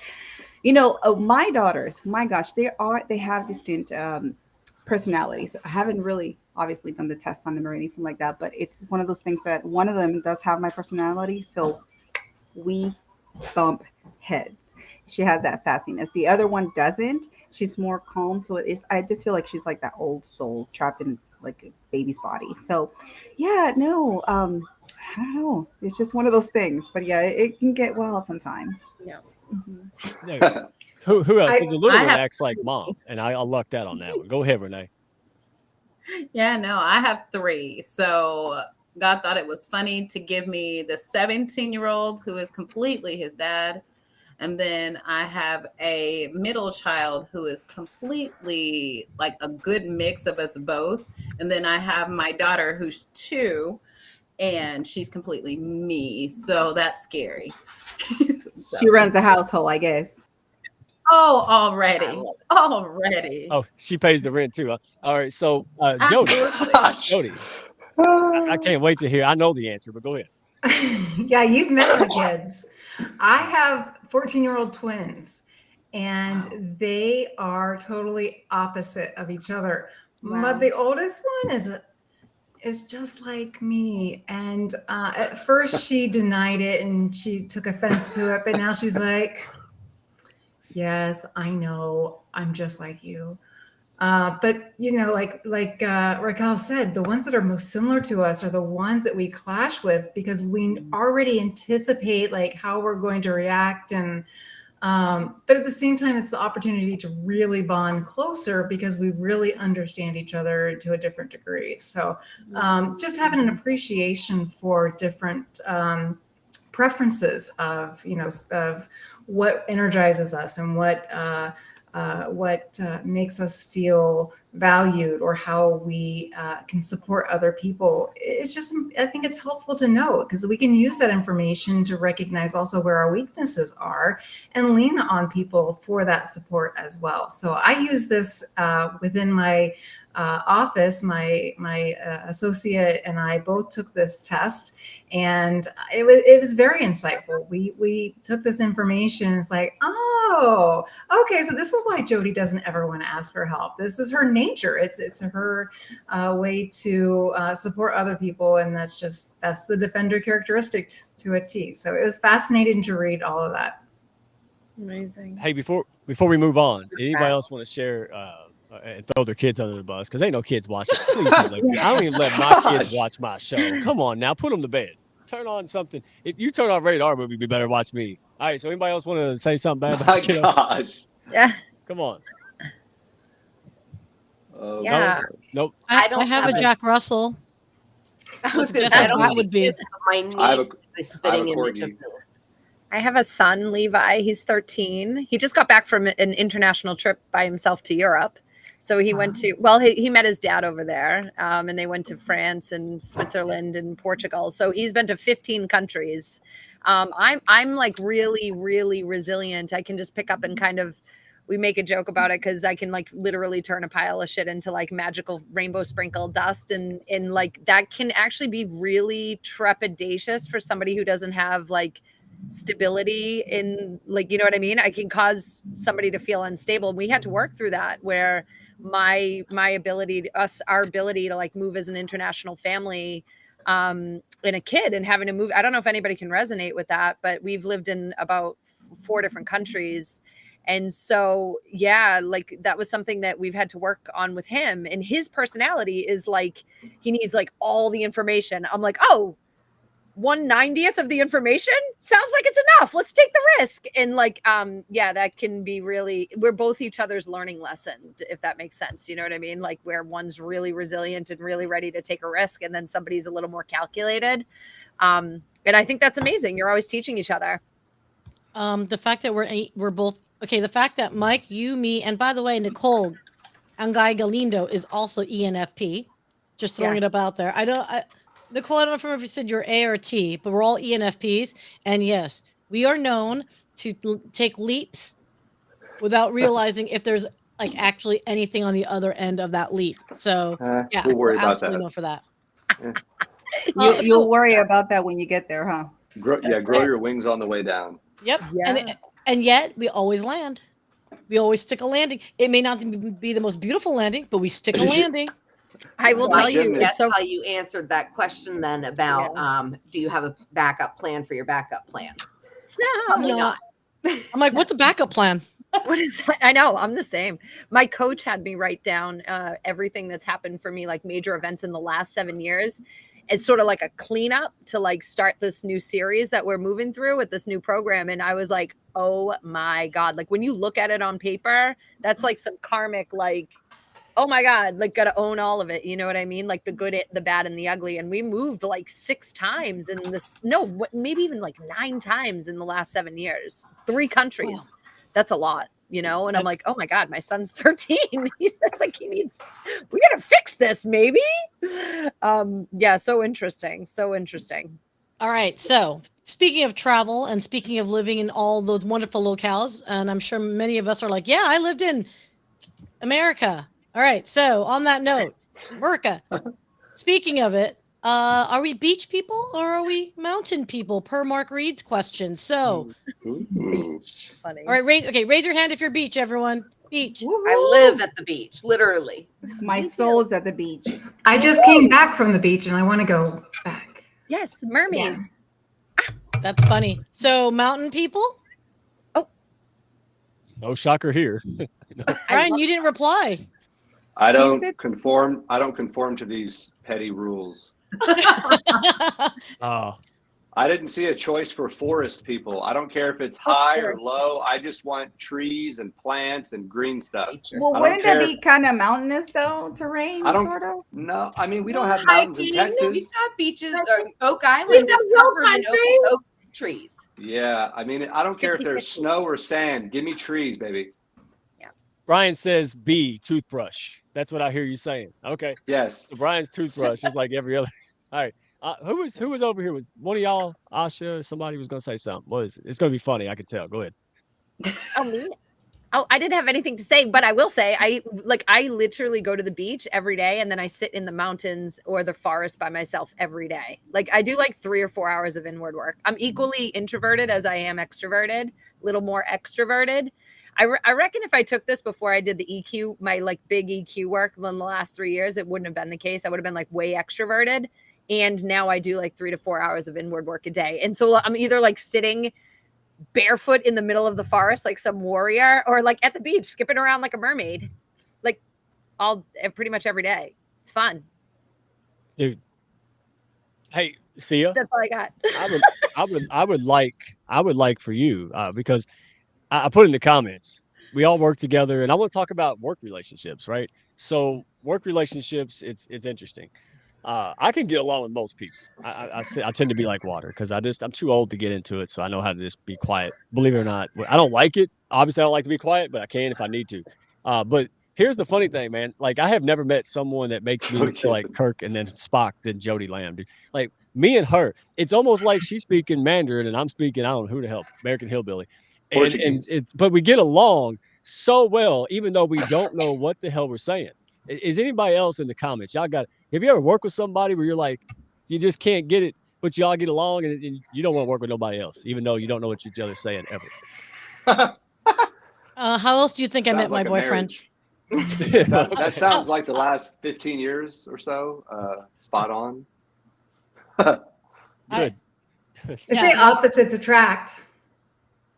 my daughters, my gosh, they have distinct personalities. I haven't really obviously done the test on them or anything like that, but it's one of those things that one of them does have my personality. So we bump heads. She has that sassiness. The other one doesn't. She's more calm. So I just feel like she's like that old soul trapped in like a baby's body. So yeah, no, I don't know. It's just one of those things. But yeah, it can get wild sometimes. Yeah. Mm-hmm. No, who else? Because the little one have- acts like mom, and I lucked out on that one. Go ahead, Renee. Yeah, no, I have 3. So God thought it was funny to give me the 17-year-old who is completely his dad. And then I have a middle child who is completely like a good mix of us both. And then I have my daughter who's 2 and she's completely me. So that's scary. She runs the household, I guess. Oh, already. Oh, she pays the rent too. Huh? All right. So, Jodie, I can't wait to hear. I know the answer, but go ahead. Yeah, you've met my kids. I have 14-year-old twins, and they are totally opposite of each other. Wow. But the oldest one is just like me. And at first she denied it and she took offense to it, but now she's like, yes, I know, I'm just like you. But like Raquel said, the ones that are most similar to us are the ones that we clash with because we already anticipate like how we're going to react. And but at the same time, it's the opportunity to really bond closer because we really understand each other to a different degree. So just having an appreciation for different preferences of what energizes us and what makes us feel valued or how we can support other people. It's just, I think it's helpful to know because we can use that information to recognize also where our weaknesses are and lean on people for that support as well. So I use this within my office. My associate and I both took this test, and it was very insightful. We took this information. It's like, oh, okay, so this is why Jodie doesn't ever want to ask for help. This is her nature. It's her way to support other people, and that's the defender characteristic to a T. So it was fascinating to read all of that. Amazing. Hey, before we move on, anybody else want to share and throw their kids under the bus? Because ain't no kids watching. Please don't let me. I don't even let my kids watch my show. Come on now, put them to bed. Turn on something. If you turn on rated R movie, you better watch me. All right. So anybody else want to say something bad about My the kiddo? gosh. Yeah. Come on. Yeah. Nope. I don't have have a a- Jack Russell. I was going to Guess say, I what don't that think would be. my I have a- niece is a spitting I have a image of corgi. her. I have a son, Levi. He's 13. He just got back from an international trip by himself to Europe. So he went to, he met his dad over there, and they went to France and Switzerland and Portugal. So he's been to 15 countries. I'm like really, really resilient. I can just pick up and kind of, we make a joke about it because I can like literally turn a pile of shit into like magical rainbow sprinkle dust. And like that can actually be really trepidatious for somebody who doesn't have like stability in, like, you know what I mean? I can cause somebody to feel unstable. We had to work through that where my ability, our ability to like move as an international family, and a kid and having to move. I don't know if anybody can resonate with that, but we've lived in about 4 different countries. And so, yeah, like that was something that we've had to work on with him. And his personality is like, he needs like all the information. I'm like, oh, 1/90th of the information sounds like it's enough. Let's take the risk. And like, yeah, that can be really, we're both each other's learning lesson, if that makes sense. You know what I mean? Like where one's really resilient and really ready to take a risk, and then somebody's a little more calculated. And I think that's amazing. You're always teaching each other. The fact that we're both okay. The fact that Mike, you, me, and by the way, Nicole Angay Galindo is also ENFP. Just throwing it up out there. Nicole, I don't know if you said you're A or T, but we're all ENFPs. And yes, we are known to take leaps without realizing if there's like actually anything on the other end of that leap. So yeah, we'll worry we're about absolutely that. known for that. You'll worry about that when you get there, huh? Grow your wings on the way down. Yep. Yeah. And yet we always land. We always stick a landing. It may not be the most beautiful landing, but we stick a landing. I will tell you. That's how you answered that question then about do you have a backup plan for your backup plan? Probably not. I'm like, what's a backup plan? What is that? I know, I'm the same. My coach had me write down everything that's happened for me, like major events in the last 7 years. It's sort of like a cleanup to like start this new series that we're moving through with this new program. And I was like, oh my God. Like when you look at it on paper, that's like some karmic, like, oh my God, like got to own all of it. You know what I mean? Like the good, the bad, and the ugly. And we moved like 6 times in this, maybe even like 9 times in the last 7 years, 3 countries. Wow. That's a lot, you know? And I'm like, oh my God, my son's 13. That's like, we got to fix this maybe. Yeah. So interesting. So interesting. All right. So speaking of travel and speaking of living in all those wonderful locales, and I'm sure many of us are like, yeah, I lived in America. All right. So on that note, America, speaking of it, are we beach people or are we mountain people per Mark Reed's question? So beach. Funny. All right. Raise your hand if you're beach, everyone. Beach. Woo-hoo. I live at the beach, literally. My soul's at the beach. I just came back from the beach and I want to go back. Yes, mermaids. Yeah. That's funny. So mountain people? Oh. No shocker here. Bryan, you didn't reply. I don't conform to these petty rules. Oh. I didn't see a choice for forest people. I don't care if it's high or low. I just want trees and plants and green stuff. Well, wouldn't that be kind of mountainous though, terrain? Sort of. No, I mean we don't have mountains in Texas. We have beaches. Or Oak Island is covered in oak trees. Yeah, I mean I don't care if there's snow or sand. Give me trees, baby. Yeah. Bryan says B, toothbrush. That's what I hear you saying. Okay. Yes. So Bryan's toothbrush is like every other. All right. Who was over here? Was one of y'all, Aasha? Somebody was gonna say something. What is it? It's gonna be funny. I can tell. Go ahead. Oh, me? Oh, I didn't have anything to say, but I will say I literally go to the beach every day and then I sit in the mountains or the forest by myself every day. Like I do like 3 or 4 hours of inward work. I'm equally introverted as I am extroverted, a little more extroverted. I reckon if I took this before I did the EQ, my like big EQ work in the last 3 years, it wouldn't have been the case. I would have been like way extroverted. And now I do like 3 to 4 hours of inward work a day. And so I'm either like sitting barefoot in the middle of the forest, like some warrior, or like at the beach, skipping around like a mermaid, like pretty much every day. It's fun. Dude. Hey, Syya. That's all I got. I would like for you, because I put in the comments, we all work together and I want to talk about work relationships, right? So work relationships, it's interesting. I can get along with most people. I tend to be like water because I'm too old to get into it. So I know how to just be quiet. Believe it or not, I don't like it. Obviously, I don't like to be quiet, but I can if I need to. But here's the funny thing, man. Like I have never met someone that makes me feel like Kirk and then Spock than Jodie Lamb, dude. Like me and her, it's almost like she's speaking Mandarin and I'm speaking, I don't know who the hell, American Hillbilly. But we get along so well, even though we don't know what the hell we're saying. Is anybody else in the comments? Have you ever worked with somebody where you're like, you just can't get it, but y'all get along and you don't want to work with nobody else, even though you don't know what each other's saying ever? How else do you think I met my boyfriend? That sounds like the last 15 years or so. Spot on. Good. They say opposites attract.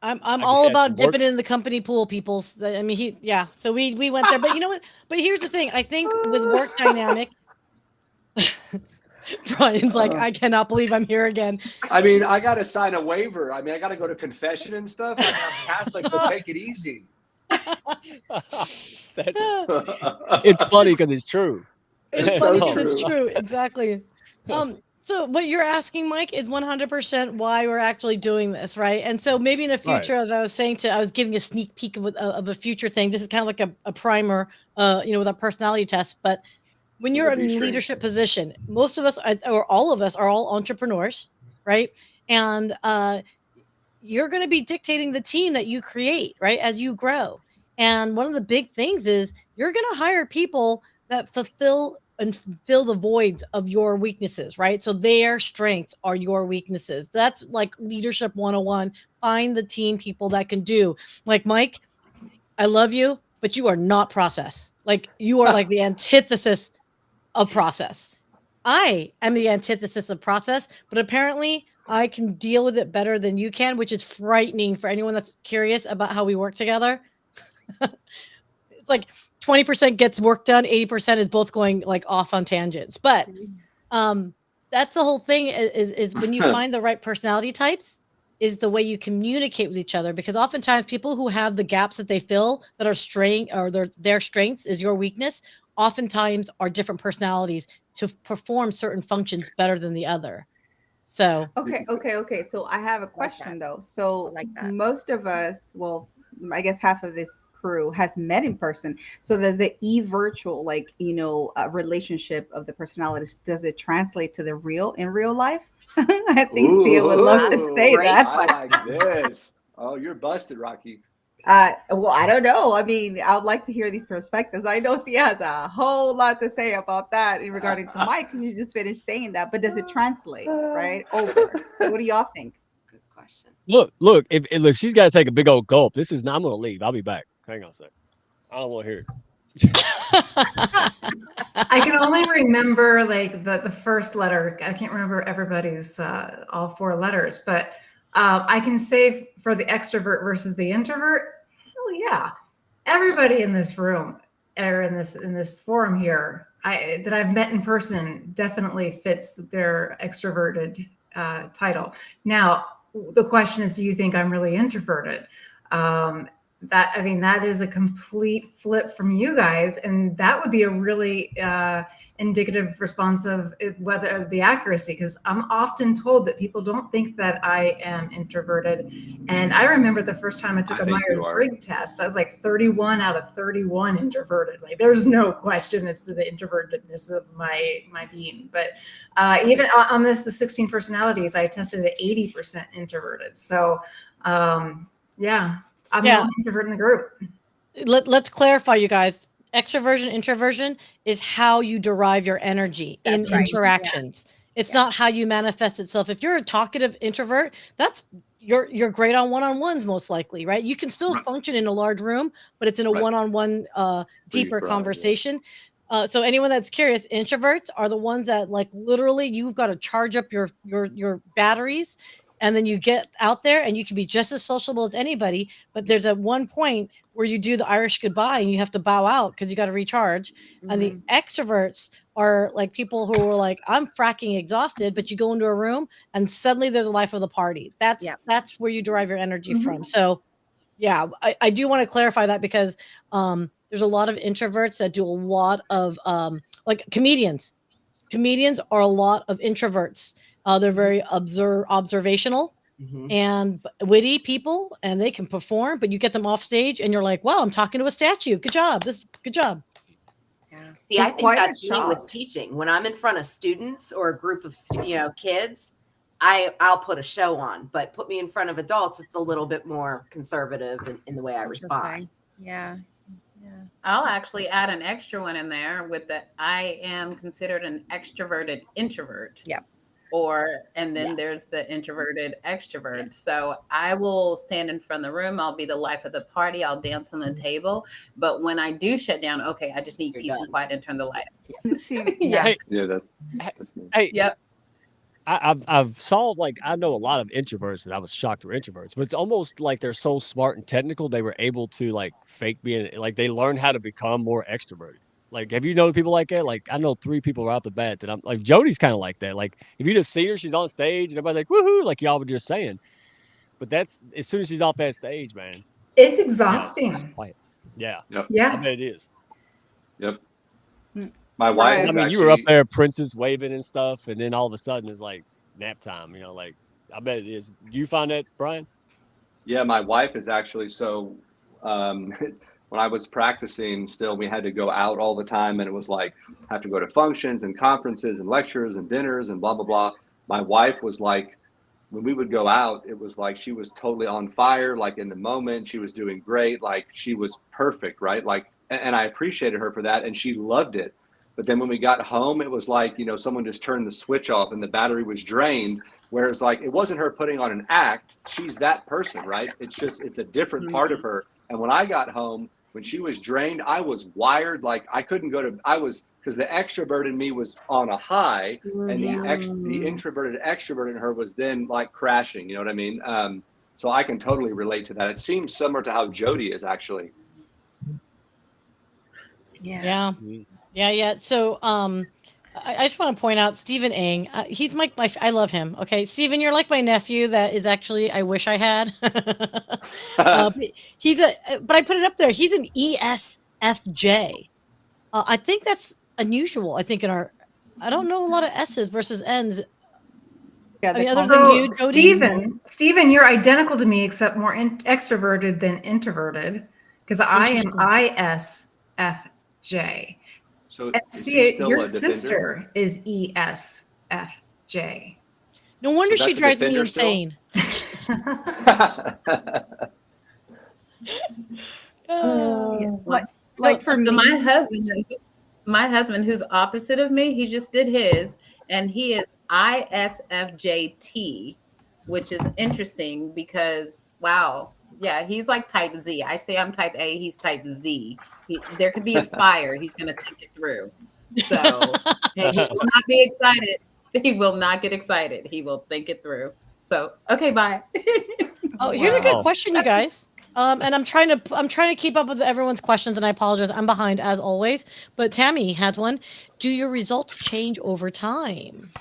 I'm all about dipping work. in the company pool, peoples. I mean, so we went there, but you know what? But here's the thing. I think with work dynamic, Brian's like, I cannot believe I'm here again. I mean, I got to sign a waiver. I mean, I got to go to confession and stuff. I mean, I'm Catholic, but take it easy. It's funny because it's true. It's funny because it's true. Exactly. So what you're asking, Mike, is 100% why we're actually doing this, right? And so maybe in the future, as I was saying I was giving a sneak peek of a future thing. This is kind of like a primer, with our personality test. But when you're in a leadership position, most of us, or all of us, are all entrepreneurs, right? And you're going to be dictating the team that you create, right, as you grow. And one of the big things is you're going to hire people that fulfill the voids of your weaknesses, right? So their strengths are your weaknesses. That's like leadership 101. Find the team people that can do. Like, Mike, I love you, but you are not process. Like, you are like the antithesis of process. I am the antithesis of process, but apparently I can deal with it better than you can, which is frightening for anyone that's curious about how we work together. It's like 20% gets work done, 80% is both going like off on tangents. But that's the whole thing is when you find the right personality types is the way you communicate with each other, because oftentimes people who have the gaps that they fill that are their strengths is your weakness, oftentimes are different personalities to perform certain functions better than the other. So okay. So I have a question though. So most of us, well, I guess half of this crew has met in person. So does the virtual, relationship of the personalities, does it translate to in real life? I think Syya would love to say that. I like this. Oh, you're busted, Raqi. Well, I don't know. I mean, I would like to hear these perspectives. I know Syya has a whole lot to say about that in regarding to Mike, because you just finished saying that. But does it translate right over? What do y'all think? Good question. Look, if she's got to take a big old gulp. I'm going to leave. I'll be back. Hang on a sec. I don't want to hear it. I can only remember like the first letter. I can't remember everybody's all four letters, but I can say for the extrovert versus the introvert, hell yeah. Everybody in this room or in this forum here that I've met in person definitely fits their extroverted title. Now, the question is, do you think I'm really introverted? That is a complete flip from you guys, and that would be a really indicative response of whether the accuracy, because I'm often told that people don't think that I am introverted. And I remember the first time I took a Myers-Briggs test, I was like 31 out of 31 introverted. Like, there's no question it's the introvertedness of my being. But even on the 16 personalities, I tested at 80% introverted. So yeah. I'm the introvert in the group. Let's clarify, you guys. Extroversion, introversion is how you derive your energy in interactions. It's not how you manifest itself. If you're a talkative introvert, you're great on one-on-ones most likely, right? You can still function in a large room, but it's in a one-on-one deeper conversation. So anyone that's curious, introverts are the ones that like literally you've got to charge up your batteries. And then you get out there and you can be just as sociable as anybody. But there's at one point where you do the Irish goodbye and you have to bow out because you got to recharge. Mm-hmm. And the extroverts are like people who are like, I'm fracking exhausted, but you go into a room and suddenly they're the life of the party. That's where you derive your energy from. So yeah, I do want to clarify that because there's a lot of introverts that do a lot of like comedians. Comedians are a lot of introverts. They're very observational and witty people, and they can perform, but you get them off stage and you're like, wow, I'm talking to a statue. Good job. Good job. Yeah. See, I think that's me with teaching. When I'm in front of students or a group of kids, I'll put a show on, but put me in front of adults, it's a little bit more conservative in the way I respond. Yeah. I'll actually add an extra one in there with that. I am considered an extroverted introvert. Yeah. and then there's the introverted extrovert. So I will stand in front of the room. I'll be the life of the party. I'll dance on the table. But when I do shut down, okay, I just need peace and quiet and turn the light off. See, Yeah. Hey, Yeah, that's me. hey, Yep. I've saw, like, I know a lot of introverts that I was shocked were introverts, but it's almost like they're so smart and technical they were able to like fake being like they learned how to become more extroverted. Like, have you known people like that? Like, I know 3 people right off the bat that I'm like, Jodie's kind of like that. Like, if you just see her, she's on stage and everybody's like, woohoo, like y'all were just saying. But that's as soon as she's off that stage, man. It's It's exhausting. quiet. Yeah, Yep. I Yeah. bet it is. Yep. My I wife mean, is you were up actually, there, Princess waving and stuff, and then all of a sudden it's like nap time. You know, like I bet it is. Do you find that, Brian? yeah, my wife is actually so. When I was practicing, still we had to go out all the time, and it was like have to go to functions and conferences and lectures and dinners and blah blah blah. My wife was like, when we would go out, it was like she was totally on fire, like in the moment. She was doing great, like she was perfect, right? Like, and I appreciated her for that, and she loved it. But then when we got home, it was like, someone just turned the switch off and the battery was drained. Whereas, like, it wasn't her putting on an act. She's that person, right? It's a different part of her. And when I got home, when she was drained, I was wired. Like, I couldn't go to, because the extrovert in me was on a high, and the introverted extrovert in her was then like crashing. You know what I mean? So I can totally relate to that. It seems similar to how Jodie is actually. Yeah. So, I just want to point out Stephen Ng. He's my I love him. Okay, Stephen, you're like my nephew. That is actually I wish I had. But I put it up there. He's an ESFJ. I think that's unusual. I think I don't know a lot of S's versus N's. Yeah, I mean, the other than you, So, Jodie. Stephen, you're identical to me, except more extroverted than introverted, because I am ISFJ. So And is she see, still your a defender? sister is ESFJ. No wonder So she that's a drives me defender still? insane. Like for So me, my husband, who's opposite of me, he just did his, and he is ISFJT, which is interesting because wow, yeah, he's like type Z. I say I'm type A, he's type Z. There could be a fire, he's gonna think it through. So and he will not be excited. He will not get excited. He will think it through. So okay, bye. Oh, here's a good Wow. question, you guys. And I'm trying to keep up with everyone's questions, and I apologize. I'm behind as always. But Tammy has one. Do your results change over time?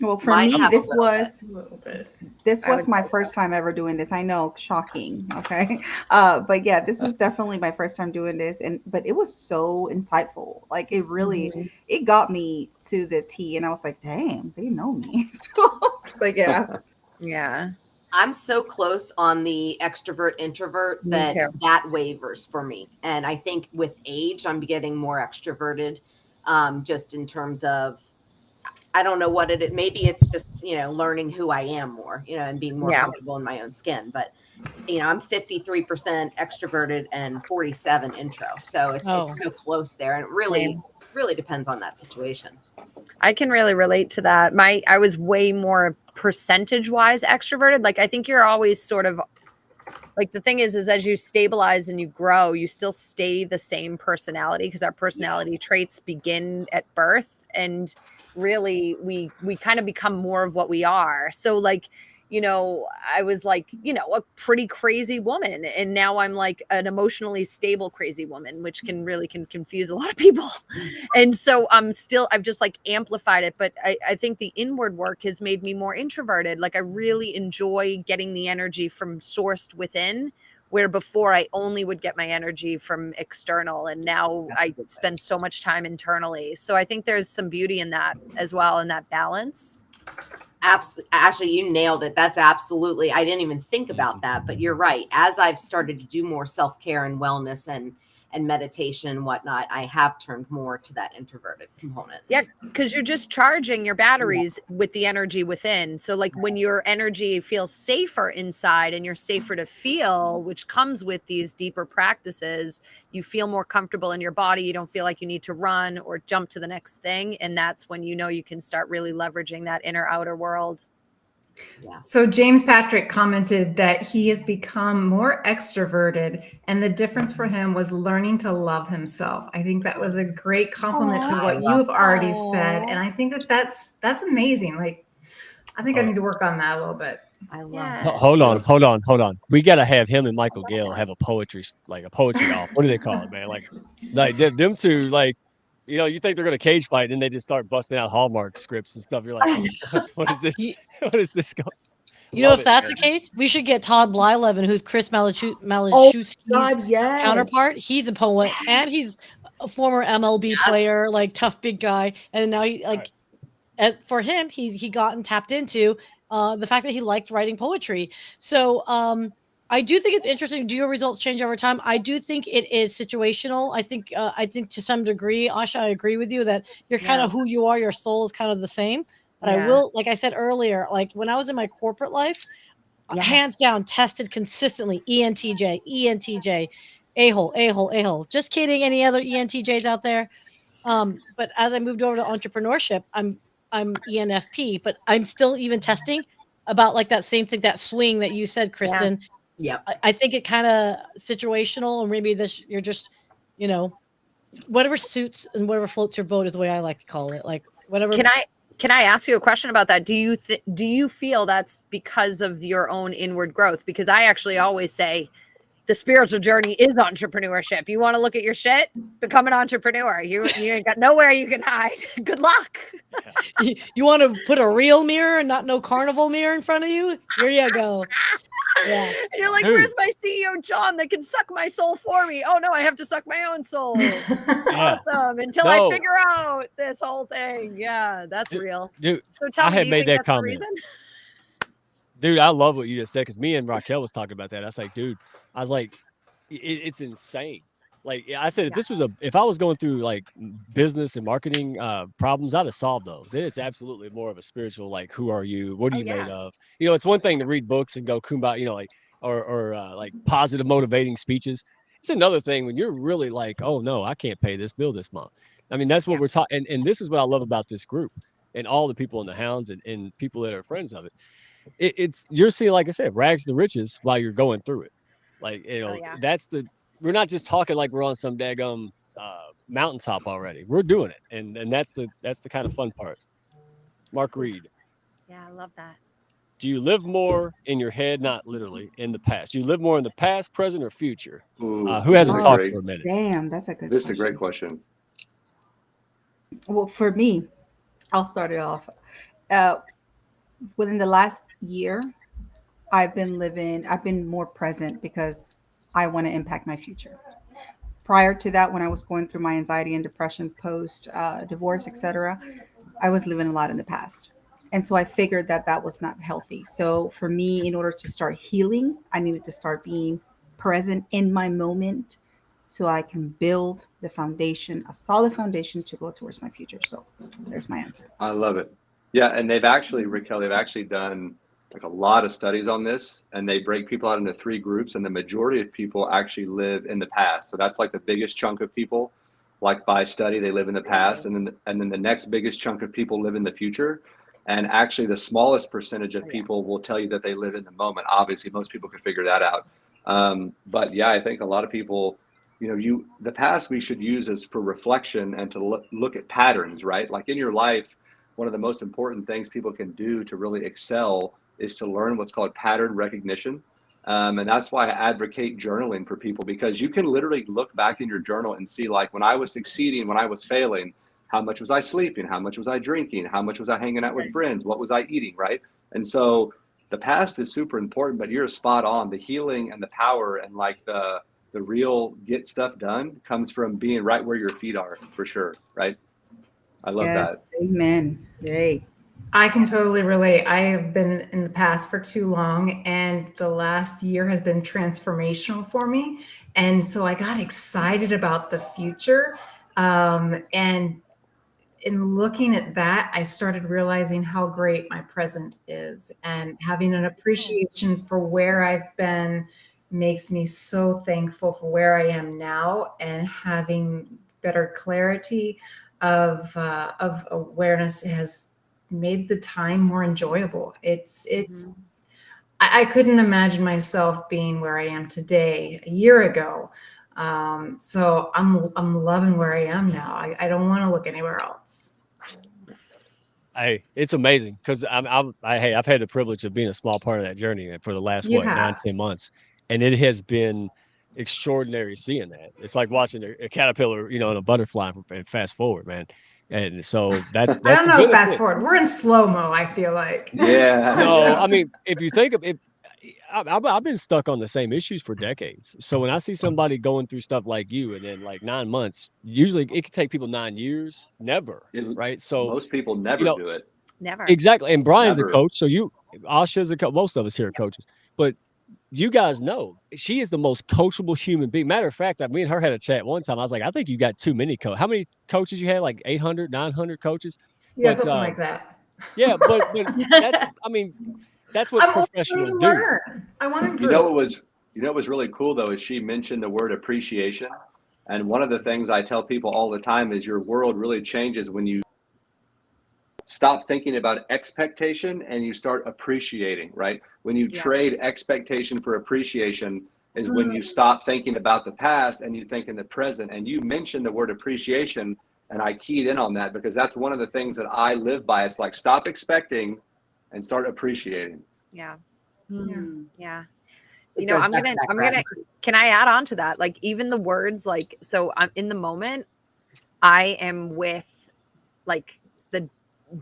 well, for Might me, have a this little bit. was this I was would my say first time ever doing this. I know, shocking. Okay, but yeah, this was definitely my first time doing this, but it was so insightful. Like it really, it got me to the T, and I was like, dang, they know me. So, like yeah. Yeah. I'm so close on the extrovert introvert Me that too. that wavers for me. And I think with age, I'm getting more extroverted, just in terms of, I don't know what it, maybe it's just, learning who I am more, and being more Yeah. comfortable in my own skin. But, I'm 53% extroverted and 47 intro. So it's so close there. And it really, really depends on that situation. I can really relate to that. I was way more percentage wise extroverted. Like I think you're always sort of like the thing is as you stabilize and you grow, you still stay the same personality because our personality traits begin at birth, and really we kind of become more of what we are. So like, I was like, a pretty crazy woman, and now I'm like an emotionally stable crazy woman, which can confuse a lot of people. And so I've just like amplified it, but I think the inward work has made me more introverted. Like I really enjoy getting the energy from sourced within, where before I only would get my energy from external, and now I spend so much time internally. So I think there's some beauty in that as well, in that balance. Ashley, you nailed it. That's absolutely, I didn't even think about that, but you're right. As I've started to do more self-care and wellness and and meditation and whatnot, I have turned more to that introverted component. Yeah, because you're just charging your batteries with the energy within. So like when your energy feels safer inside and you're safer to feel, which comes with these deeper practices, you feel more comfortable in your body. You don't feel like you need to run or jump to the next thing. And that's when you know you can start really leveraging that inner outer world. Yeah. So James Patrick commented that he has become more extroverted, and the difference for him was learning to love himself. I think that was a great compliment to what you have already said, and I think that that's amazing. Like, I think I need to work on that a little bit. I love Yes. it. Hold on. We gotta have him and Michael Gale have a poetry off. What do they call it, man? Like them two, like, you know, you think they're gonna cage fight, and then they just start busting out Hallmark scripts and stuff. You're like, what is this? What is this going? You know, if that's the case, we should get Todd Blylevin, who's Chris Malachowski's yes. counterpart. He's a poet and he's a former MLB player, like tough big guy. And now he as for him, he got and tapped into the fact that he liked writing poetry. So I do think it's interesting. Do your results change over time? I do think it is situational. I think to some degree, Aasha, I agree with you that you're kind of who you are. Your soul is kind of the same. But I will, like I said earlier, like when I was in my corporate life, hands down, tested consistently, ENTJ, a-hole. Just kidding. Any other ENTJs out there? But as I moved over to entrepreneurship, I'm ENFP, but I'm still even testing about like that same thing, that swing that you said, Kristin. Yeah. I think it kind of situational, or maybe you're just, you know, whatever suits and whatever floats your boat is the way I like to call it. Like whatever. Can I ask you a question about that? Do you feel that's because of your own inward growth? Because I actually always say the spiritual journey is entrepreneurship. You want to look at your shit? Become an entrepreneur. You ain't got nowhere you can hide. Good luck. You want to put a real mirror and not no carnival mirror in front of you? Here you go. Yeah. And you're like, where's my CEO John that can suck my soul for me? Oh no, I have to suck my own soul. Awesome. Until I figure out this whole thing. Yeah, that's real. Dude, so tell me, I had made that that's comment. Dude, I love what you just said, because me and Raquel was talking about that. I was like, dude, it's insane. Like I said, if I was going through like business and marketing problems, I'd have solved those. It's absolutely more of a spiritual, like, who are you? What are you made of? You know, it's one thing to read books and go kumbaya, you know, like, or like positive motivating speeches. It's another thing when you're really like, oh no, I can't pay this bill this month. I mean, that's what we're talking. And this is what I love about this group and all the people in the Hounds and people that are friends of it. It's you're seeing, like I said, rags to riches while you're going through it. Like, you know, we're not just talking like we're on some daggum mountaintop already. We're doing it, and that's the kind of fun part. Mark Reed. Yeah, I love that. Do you live more in your head, not literally in the past? Do you live more in the past, present, or future? Who hasn't talked for a minute? Damn, that's a good. This is a great question. Well, for me, I'll start it off. Within the last year, I've been more present because I want to impact my future. Prior to that, when I was going through my anxiety and depression post divorce, etc., I was living a lot in the past. And so I figured that was not healthy. So for me, in order to start healing, I needed to start being present in my moment so I can build the foundation, a solid foundation to go towards my future. So there's my answer. I love it. Yeah. And Raquel, they've actually done like a lot of studies on this, and they break people out into 3 groups, and the majority of people actually live in the past. So that's like the biggest chunk of people, like by study, they live in the past. And then the next biggest chunk of people live in the future. And actually the smallest percentage of people will tell you that they live in the moment. Obviously, most people can figure that out. But yeah, I think a lot of people, you know, the past we should use as for reflection and to look at patterns, right? Like in your life, one of the most important things people can do to really excel is to learn what's called pattern recognition. And that's why I advocate journaling for people, because you can literally look back in your journal and see, like, when I was succeeding, when I was failing, how much was I sleeping? How much was I drinking? How much was I hanging out with friends? What was I eating, right? And so the past is super important, but you're spot on. The healing and the power and like the real get stuff done comes from being right where your feet are, for sure, right? I love that. Amen. Yay. I can totally relate. I have been in the past for too long, and the last year has been transformational for me. And so I got excited about the future. And in looking at that, I started realizing how great my present is, and having an appreciation for where I've been makes me so thankful for where I am now, and having better clarity of awareness has made the time more enjoyable. It's I couldn't imagine myself being where I am today a year ago. So I'm loving where I am now. I don't want to look anywhere else. Hey, it's amazing because I've had the privilege of being a small part of that journey for the last You 9, have. 10 months, and it has been extraordinary seeing that. It's like watching a caterpillar, and a butterfly and fast forward, man. And so that's I don't the know. Fast benefit. forward. We're in slow mo. I feel like. Yeah. No, yeah. I mean, if you think of it, I've been stuck on the same issues for decades. So when I see somebody going through stuff like you, and then like 9 months, usually it could take people 9 years, never, right? So Most people never you know, do it. Never. exactly. And Brian's Never. a coach, so Aasha's a coach. Most of us here are coaches, but you guys know she is the most coachable human being. Matter of fact, me and her had a chat one time. I was like, I think you got too many coaches. How many coaches you had? Like 800, 900 coaches? Yeah, But something like that. yeah, but that's, I mean, that's what I'm always professionals trying to do. learn. I want to improve. You know what was really cool though is she mentioned the word appreciation, and one of the things I tell people all the time is your world really changes when you stop thinking about expectation and you start appreciating, right? When you trade expectation for appreciation is when you stop thinking about the past and you think in the present. And you mentioned the word appreciation, and I keyed in on that because that's one of the things that I live by. It's like stop expecting and start appreciating. Yeah. Mm. Yeah. It goes I'm back to gonna, that I'm gonna, gratitude. can I add on to that? Like even the words, like, so I'm in the moment, I am with like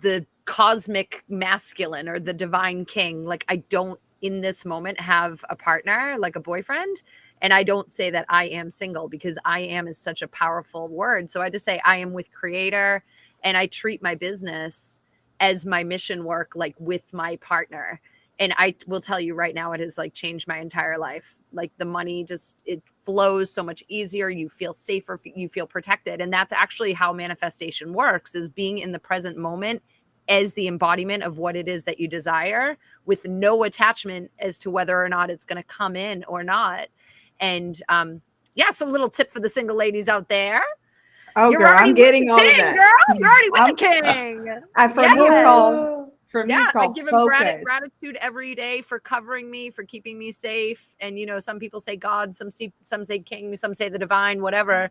the cosmic masculine or the divine king. Like I don't in this moment have a partner, like a boyfriend. And I don't say that I am single because I am is such a powerful word. So I just say I am with creator, and I treat my business as my mission work, like with my partner. And I will tell you right now, it has like changed my entire life. Like the money just, it flows so much easier. You feel safer, you feel protected. And that's actually how manifestation works, is being in the present moment as the embodiment of what it is that you desire, with no attachment as to whether or not it's going to come in or not. And yeah, so little tip for the single ladies out there. Oh, You're girl, already I'm getting with all the of king, that. girl. You're already with the king. For me, it's called. For me, Yeah, it's I called give him focus. gratitude every day for covering me, for keeping me safe. And some people say God, some say king, some say the divine, whatever.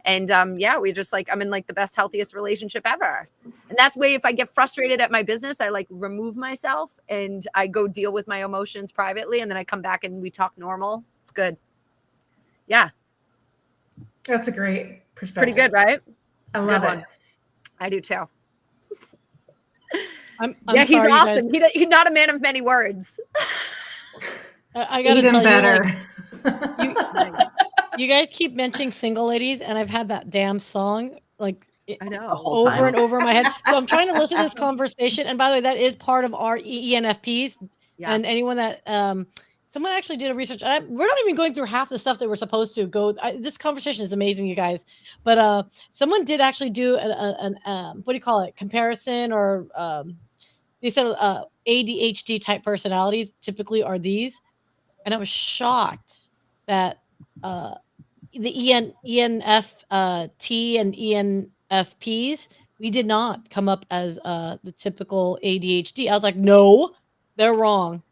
And yeah, we just like, I'm in like the best, healthiest relationship ever. And that's way, if I get frustrated at my business, I like remove myself and I go deal with my emotions privately, and then I come back and we talk normal. It's good. Yeah. That's a great perspective. Pretty good, right? I It's a love good it. one. I do too. I'm Yeah, he's sorry, you guys. awesome. He's not a man of many words. I gotta Even tell better. you, like, you guys keep mentioning single ladies, and I've had that damn song like I know. The whole over time. and over in my head. So I'm trying to listen to this conversation. And by the way, that is part of our ENFPs. Yeah. And anyone that someone actually did a research. We're not even going through half the stuff that we're supposed to go. This conversation is amazing, you guys. But someone did actually do an what do you call it? Comparison, or they said ADHD type personalities typically are these. And I was shocked that the ENF T and ENFPs, we did not come up as the typical ADHD. I was like, no, they're wrong.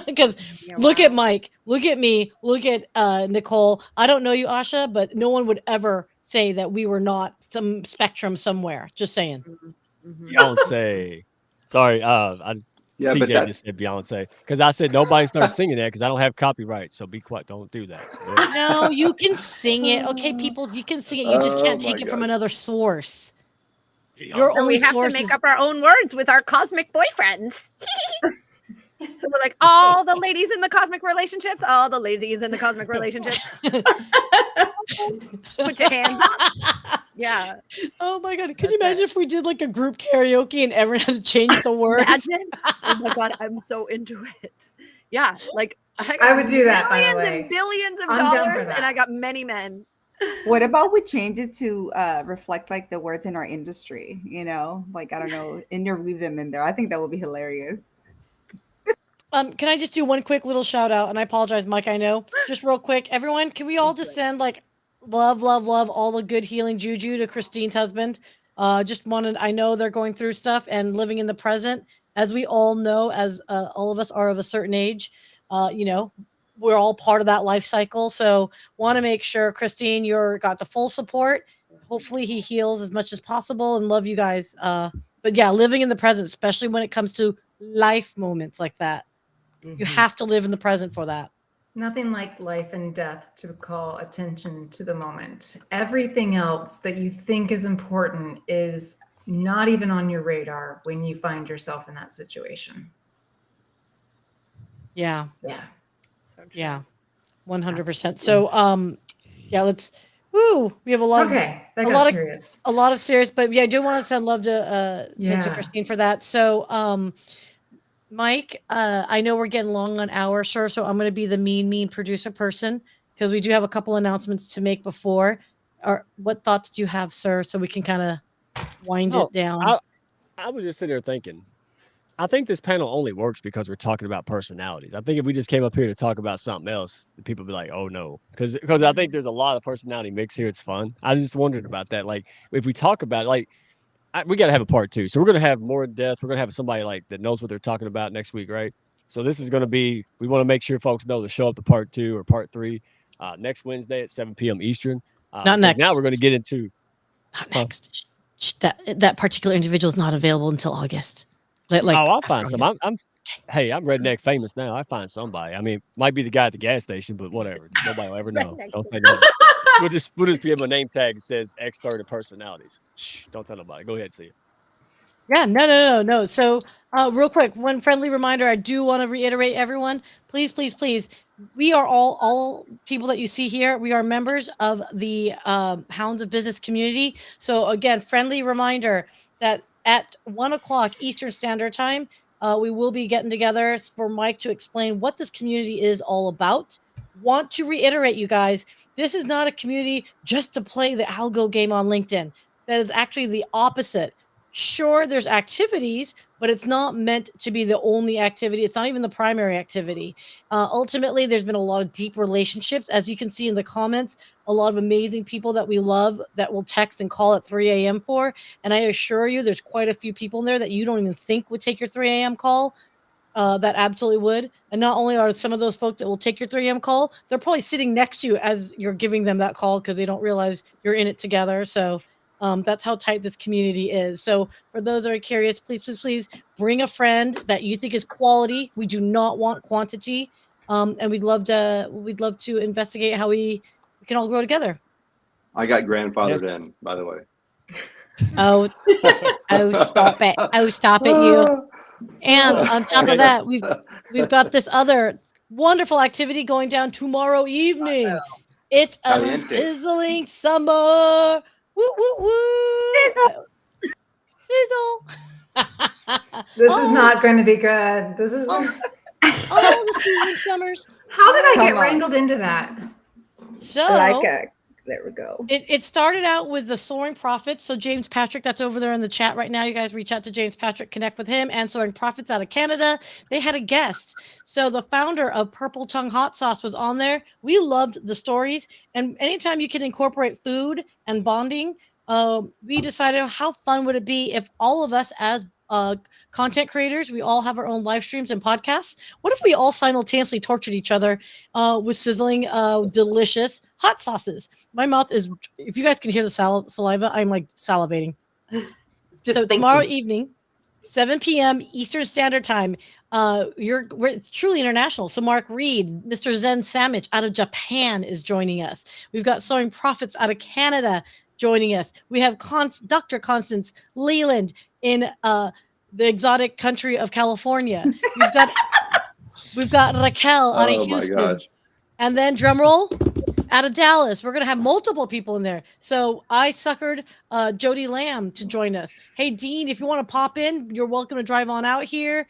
Because look at Mike, look at me, look at Nicole. I don't know you, Aasha, but no one would ever say that we were not some spectrum somewhere. Just saying. Beyonce. Sorry, Yeah, but CJ just said Beyonce because I said nobody starts singing that because I don't have copyright. So be quiet. Don't do that. No, you can sing it. Okay, people, you can sing it. You just can't take it from another source. Your So own we have to source make is- up our own words with our cosmic boyfriends. So we're like, all the ladies in the cosmic relationships, all the ladies in the cosmic relationships. Put your hands up. Yeah. Oh my God. Could you imagine if we did like a group karaoke and everyone had to change the words? Imagine. Oh my God, I'm so into it. Yeah. Like I would do that, by the millions way. and billions of I'm down for dollars, that. and I got many men. What about we change it to reflect like the words in our industry? Like I don't know, interweave them in there. I think that would be hilarious. Can I just do one quick little shout out? And I apologize, Mike. I know. Just real quick, everyone, can we all just send like love, all the good healing juju to Christine's husband? Just wanted. I know they're going through stuff and living in the present, as we all know, as all of us are of a certain age. We're all part of that life cycle. So want to make sure, Christine, you're got the full support. Hopefully, he heals as much as possible, and love you guys. But yeah, living in the present, especially when it comes to life moments like that. You have to live in the present for that. Nothing like life and death to call attention to the moment. Everything else that you think is important is not even on your radar when you find yourself in that situation. Yeah. Yeah. So true. Yeah. 100%. So we have a lot Okay, that a got lot serious. a lot of serious, but yeah, I do want to send love to Yeah. Christine for that. So Mike, I know we're getting long on hour, sir, so I'm going to be the mean producer person because we do have a couple announcements to make before. Or what thoughts do you have, sir, so we can kind of wind No, it down? I was just sitting there thinking, I think this panel only works because we're talking about personalities. I think if we just came up here to talk about something else, the people would be like, "Oh no," because I think there's a lot of personality mix here. It's fun. I just wondered about that. Like, if we talk about it, like, we got to have a part 2. So we're gonna have more in depth. We're gonna have somebody like that knows what they're talking about next week, right? So this is gonna be. We want to make sure folks know to show up to part 2 or part 3 next Wednesday at 7 p.m. Eastern. Not Because next. now we're gonna get into Not next. That particular individual is not available until August. I'll after find some. August. I'm redneck famous now. I find somebody. I mean, might be the guy at the gas station, but whatever. Nobody will ever know. Redneck. Don't say nothing. We'll just give him a name tag that says expert in personalities. Shh, don't tell nobody. Go ahead, see you. Yeah, no. So, real quick, one friendly reminder. I do want to reiterate, everyone, please, we are all people that you see here. We are members of the Hounds of Business Community. So again, friendly reminder that at 1:00 Eastern Standard Time, we will be getting together for Mike to explain what this community is all about. Want to reiterate, you guys, this is not a community just to play the algo game on LinkedIn. That is actually the opposite. Sure, there's activities, but it's not meant to be the only activity. It's not even the primary activity. Ultimately, there's been a lot of deep relationships. As you can see in the comments, a lot of amazing people that we love that will text and call at 3 a.m. for. And I assure you, there's quite a few people in there that you don't even think would take your 3 a.m. call. That absolutely would. And not only are some of those folks that will take your 3 a.m. call, they're probably sitting next to you as you're giving them that call because they don't realize you're in it together. So that's how tight this community is. So for those that are curious, please bring a friend that you think is quality. We do not want quantity. And we'd love to investigate how we can all grow together. I got grandfathered in, by the way. Oh, stop it. Oh, stop it, you. And on top of that, we've got this other wonderful activity going down tomorrow evening. It's a Caliente. sizzling summer. Woo, woo, woo. Sizzle. This is not going to be good. This is. All the sizzling summers. How did I get Come on. wrangled into that? So There we go. it started out with the Soaring Profits. So James Patrick, that's over there in the chat right now. You guys reach out to James Patrick, connect with him, and Soaring Profits out of Canada. They had a guest. So the founder of Purple Tongue Hot Sauce was on there. We loved the stories. And anytime you can incorporate food and bonding, we decided how fun would it be if all of us as content creators, we all have our own live streams and podcasts. What if we all simultaneously tortured each other with sizzling, delicious hot sauces? My mouth is, if you guys can hear the saliva, I'm like salivating. Just So tomorrow evening, 7 p.m. Eastern Standard Time, it's truly international. So Mark Reed, Mr. Zen Sandwich out of Japan is joining us. We've got Soaring Profits out of Canada joining us. We have Dr. Constance Leland in the exotic country of California. We've got Raquel out of Houston. My gosh. And then drum roll out of Dallas. We're gonna have multiple people in there. So I suckered Jodie Lamb to join us. Hey Dean, if you want to pop in, you're welcome to drive on out here.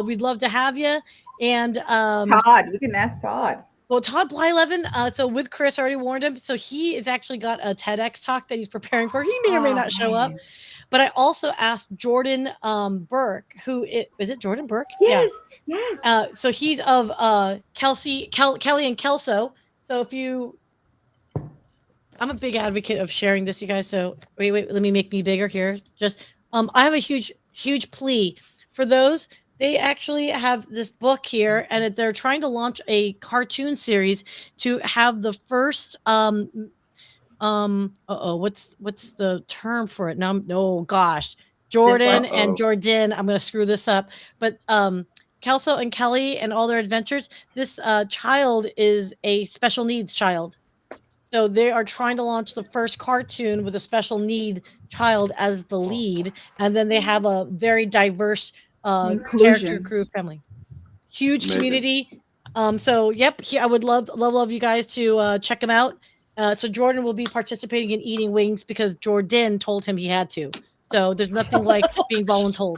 We'd love to have you. And Todd, we can ask Todd. well, Todd Blyleven, so with Chris, I already warned him. So he has actually got a TEDx talk that he's preparing for. He may or may not show up. But I also asked Jordan Burke, is it Jordan Burke? Yes, yes. So he's of Kelly and Kelso. So if you, I'm a big advocate of sharing this, you guys. So wait, let me make me bigger here. Just I have a huge plea for those. They actually have this book here, and they're trying to launch a cartoon series to have the first what's the term for it now? Oh gosh, Jordan and Jordan, I'm gonna screw this up, but Kelso and Kelly and all their adventures, this child is a special needs child, so they are trying to launch the first cartoon with a special need child as the lead, and then they have a very diverse character crew family, huge community. So yep, I would love you guys to check them out. So Jordan will be participating in eating wings because Jordan told him he had to. So there's nothing like being voluntold.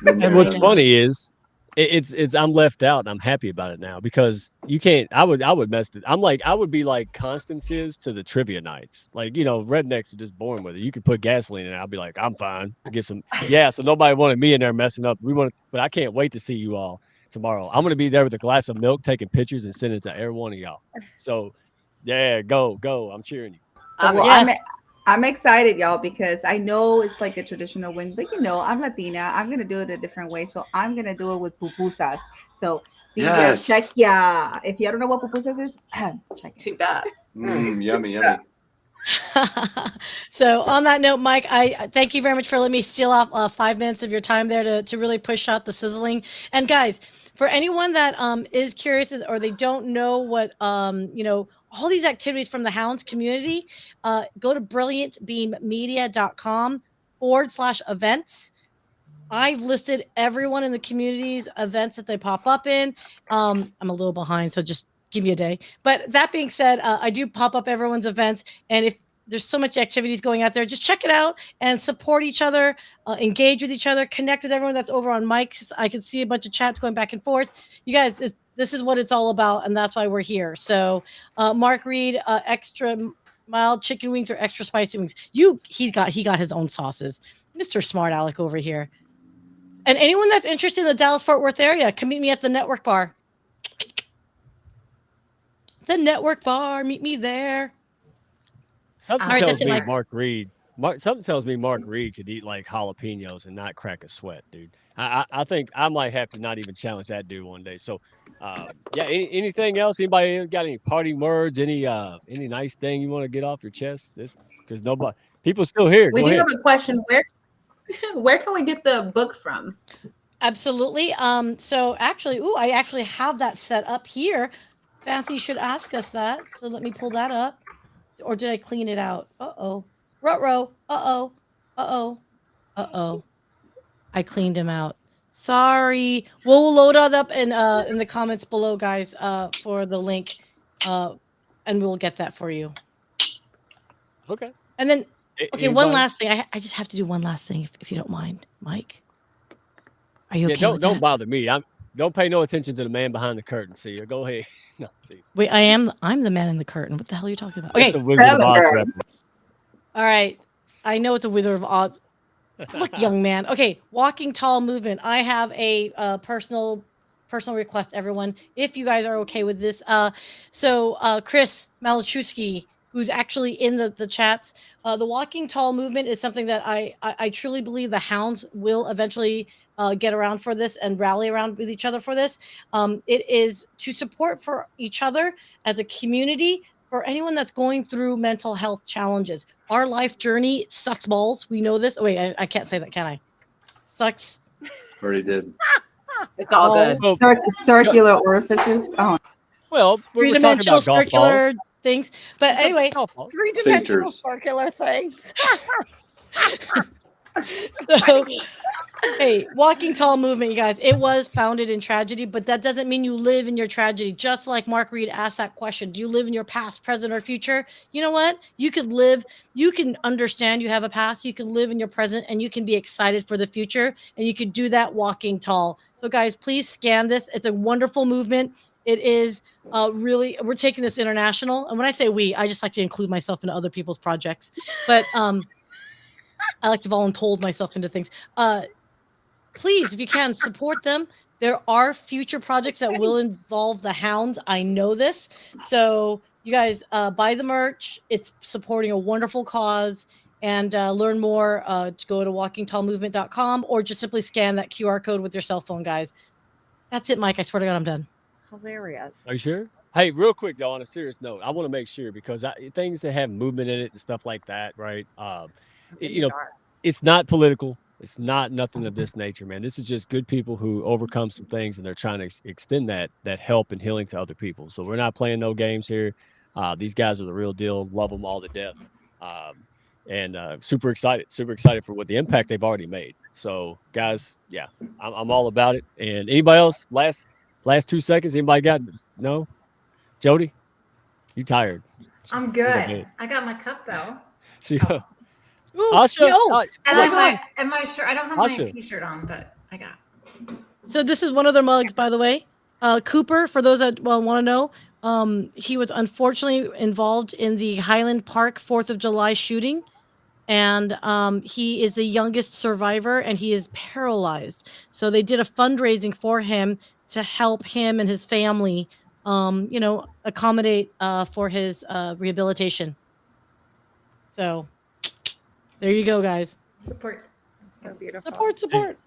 And what's funny is it's I'm left out and I'm happy about it now because you can't. I would mess it. I would be like Constance is to the trivia nights. Like, you know, rednecks are just born with it. You could put gasoline in it. I'll be like, I'm fine. Get some. Yeah. So nobody wanted me in there messing up. But I can't wait to see you all tomorrow. I'm gonna be there with a glass of milk, taking pictures and sending it to every one of y'all. So. Yeah, go. I'm cheering you. I'm excited, y'all, because I know it's like a traditional wing, but you know, I'm Latina. I'm going to do it a different way. So I'm going to do it with pupusas. So check ya. If you don't know what pupusas is, check it. Too bad. Yummy. So on that note, Mike, I thank you very much for letting me steal off 5 minutes of your time there to really push out the sizzling. And guys, for anyone that is curious or they don't know what all these activities from the Hounds community, go to brilliantbeammedia.com/events. I've listed everyone in the community's events that they pop up in. I'm a little behind, so just give me a day. But that being said, I do pop up everyone's events. And if there's so much activities going out there, just check it out and support each other, engage with each other, connect with everyone that's over on Mike's. I can see a bunch of chats going back and forth. You guys, this is what it's all about, and that's why we're here. So Mark Reed, extra mild chicken wings or extra spicy wings? He got his own sauces. Mr. Smart Alec over here. And anyone that's interested in the Dallas-Fort Worth area, come meet me at the Network Bar. The Network Bar, meet me there. Something tells me Mark Reed could eat like jalapenos and not crack a sweat, dude. I think I might have to not even challenge that dude one day. So, yeah. Anything else? Anybody got any parting words? Any nice thing you want to get off your chest? Because people still here. We do have a question. Where can we get the book from? Absolutely. So actually, I actually have that set up here. Fancy should ask us that. So let me pull that up. Or did I clean it out? Ruh-roh. I cleaned him out. Sorry. We'll load it up in the comments below, guys, for the link. And we'll get that for you. Okay. And then, one last thing. I just have to do one last thing, if you don't mind, Mike. Are you okay? Don't bother me. Don't pay no attention to the man behind the curtain. Syya, go ahead. No, see. Wait, I'm the man in the curtain. What the hell are you talking about? Okay, it's a Wizard of Oz reference. All right, I know it's a Wizard of Oz. Look, young man. Okay, walking tall movement. I have a personal request, everyone, if you guys are okay with this. So Chris Malachowski, who's actually in the chats, the walking tall movement is something that I truly believe the Hounds will eventually get around for this and rally around with each other for this. It is to support for each other as a community for anyone that's going through mental health challenges. Our life journey sucks balls. We know this. Wait, I can't say that, can I? Sucks. Already did. It's all good. Circular orifices. Oh. Well, three-dimensional circular things. But anyway, three-dimensional circular things. So, hey, walking tall movement, you guys, it was founded in tragedy, but that doesn't mean you live in your tragedy. Just like Mark Reed asked that question, do you live in your past, present, or future? You know what? You can understand you have a past, you can live in your present, and you can be excited for the future, and you can do that walking tall. So guys, please scan this. It's a wonderful movement. It is really, we're taking this international. And when I say we, I just like to include myself in other people's projects. But I like to voluntold myself into things. Please, if you can, support them. There are future projects that will involve the Hounds. I know this. So you guys buy the merch. It's supporting a wonderful cause. And learn more to go to walkingtallmovement.com or just simply scan that QR code with your cell phone, guys. That's it, Mike. I swear to God, I'm done. Hilarious. Are you sure? Hey, real quick though, on a serious note, I want to make sure because things that have movement in it and stuff like that, right? It's not political. It's not nothing of this nature, man. This is just good people who overcome some things and they're trying to extend that help and healing to other people. So we're not playing no games here. These guys are the real deal. Love them all to death. And super excited for what the impact they've already made. So guys, yeah, I'm all about it. And anybody else, last 2 seconds, anybody got, no? Jodie, you tired? I'm good. I got my cup though. See, Ooh, Aasha, no. And my shirt. I don't have my t-shirt on, but I got. So this is one of their mugs, by the way. Cooper, for those that want to know, he was unfortunately involved in the Highland Park 4th of July shooting. And he is the youngest survivor and he is paralyzed. So they did a fundraising for him to help him and his family, accommodate for his rehabilitation. So there you go, guys. Support. So beautiful. Support.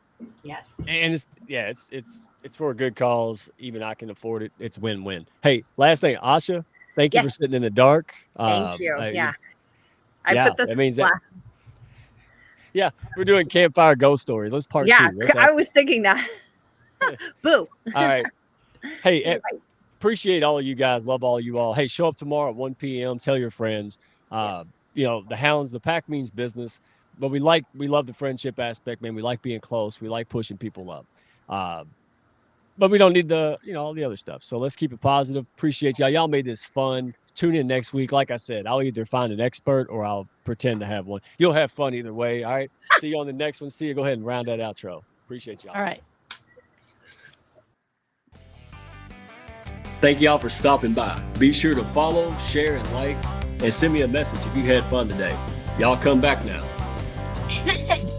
Yes. And it's for a good cause. Even I can afford it. It's win-win. Hey, last thing, Aasha, thank you for sitting in the dark. Thank you. I put this. That means that. Yeah, we're doing campfire ghost stories. Let's part 2. I was thinking that. Boo. All right. Hey, appreciate all of you guys. Love all of you all. Hey, show up tomorrow at 1 p.m. Tell your friends. The Hounds, the pack means business, but we love the friendship aspect, man. We like being close. We like pushing people up. But we don't need all the other stuff. So let's keep it positive. Appreciate y'all. Y'all made this fun. Tune in next week. Like I said, I'll either find an expert or I'll pretend to have one. You'll have fun either way. All right. See you on the next one. See you. Go ahead and round that outro. Appreciate y'all. All right. Thank y'all for stopping by. Be sure to follow, share, and like, and send me a message if you had fun today. Y'all come back now.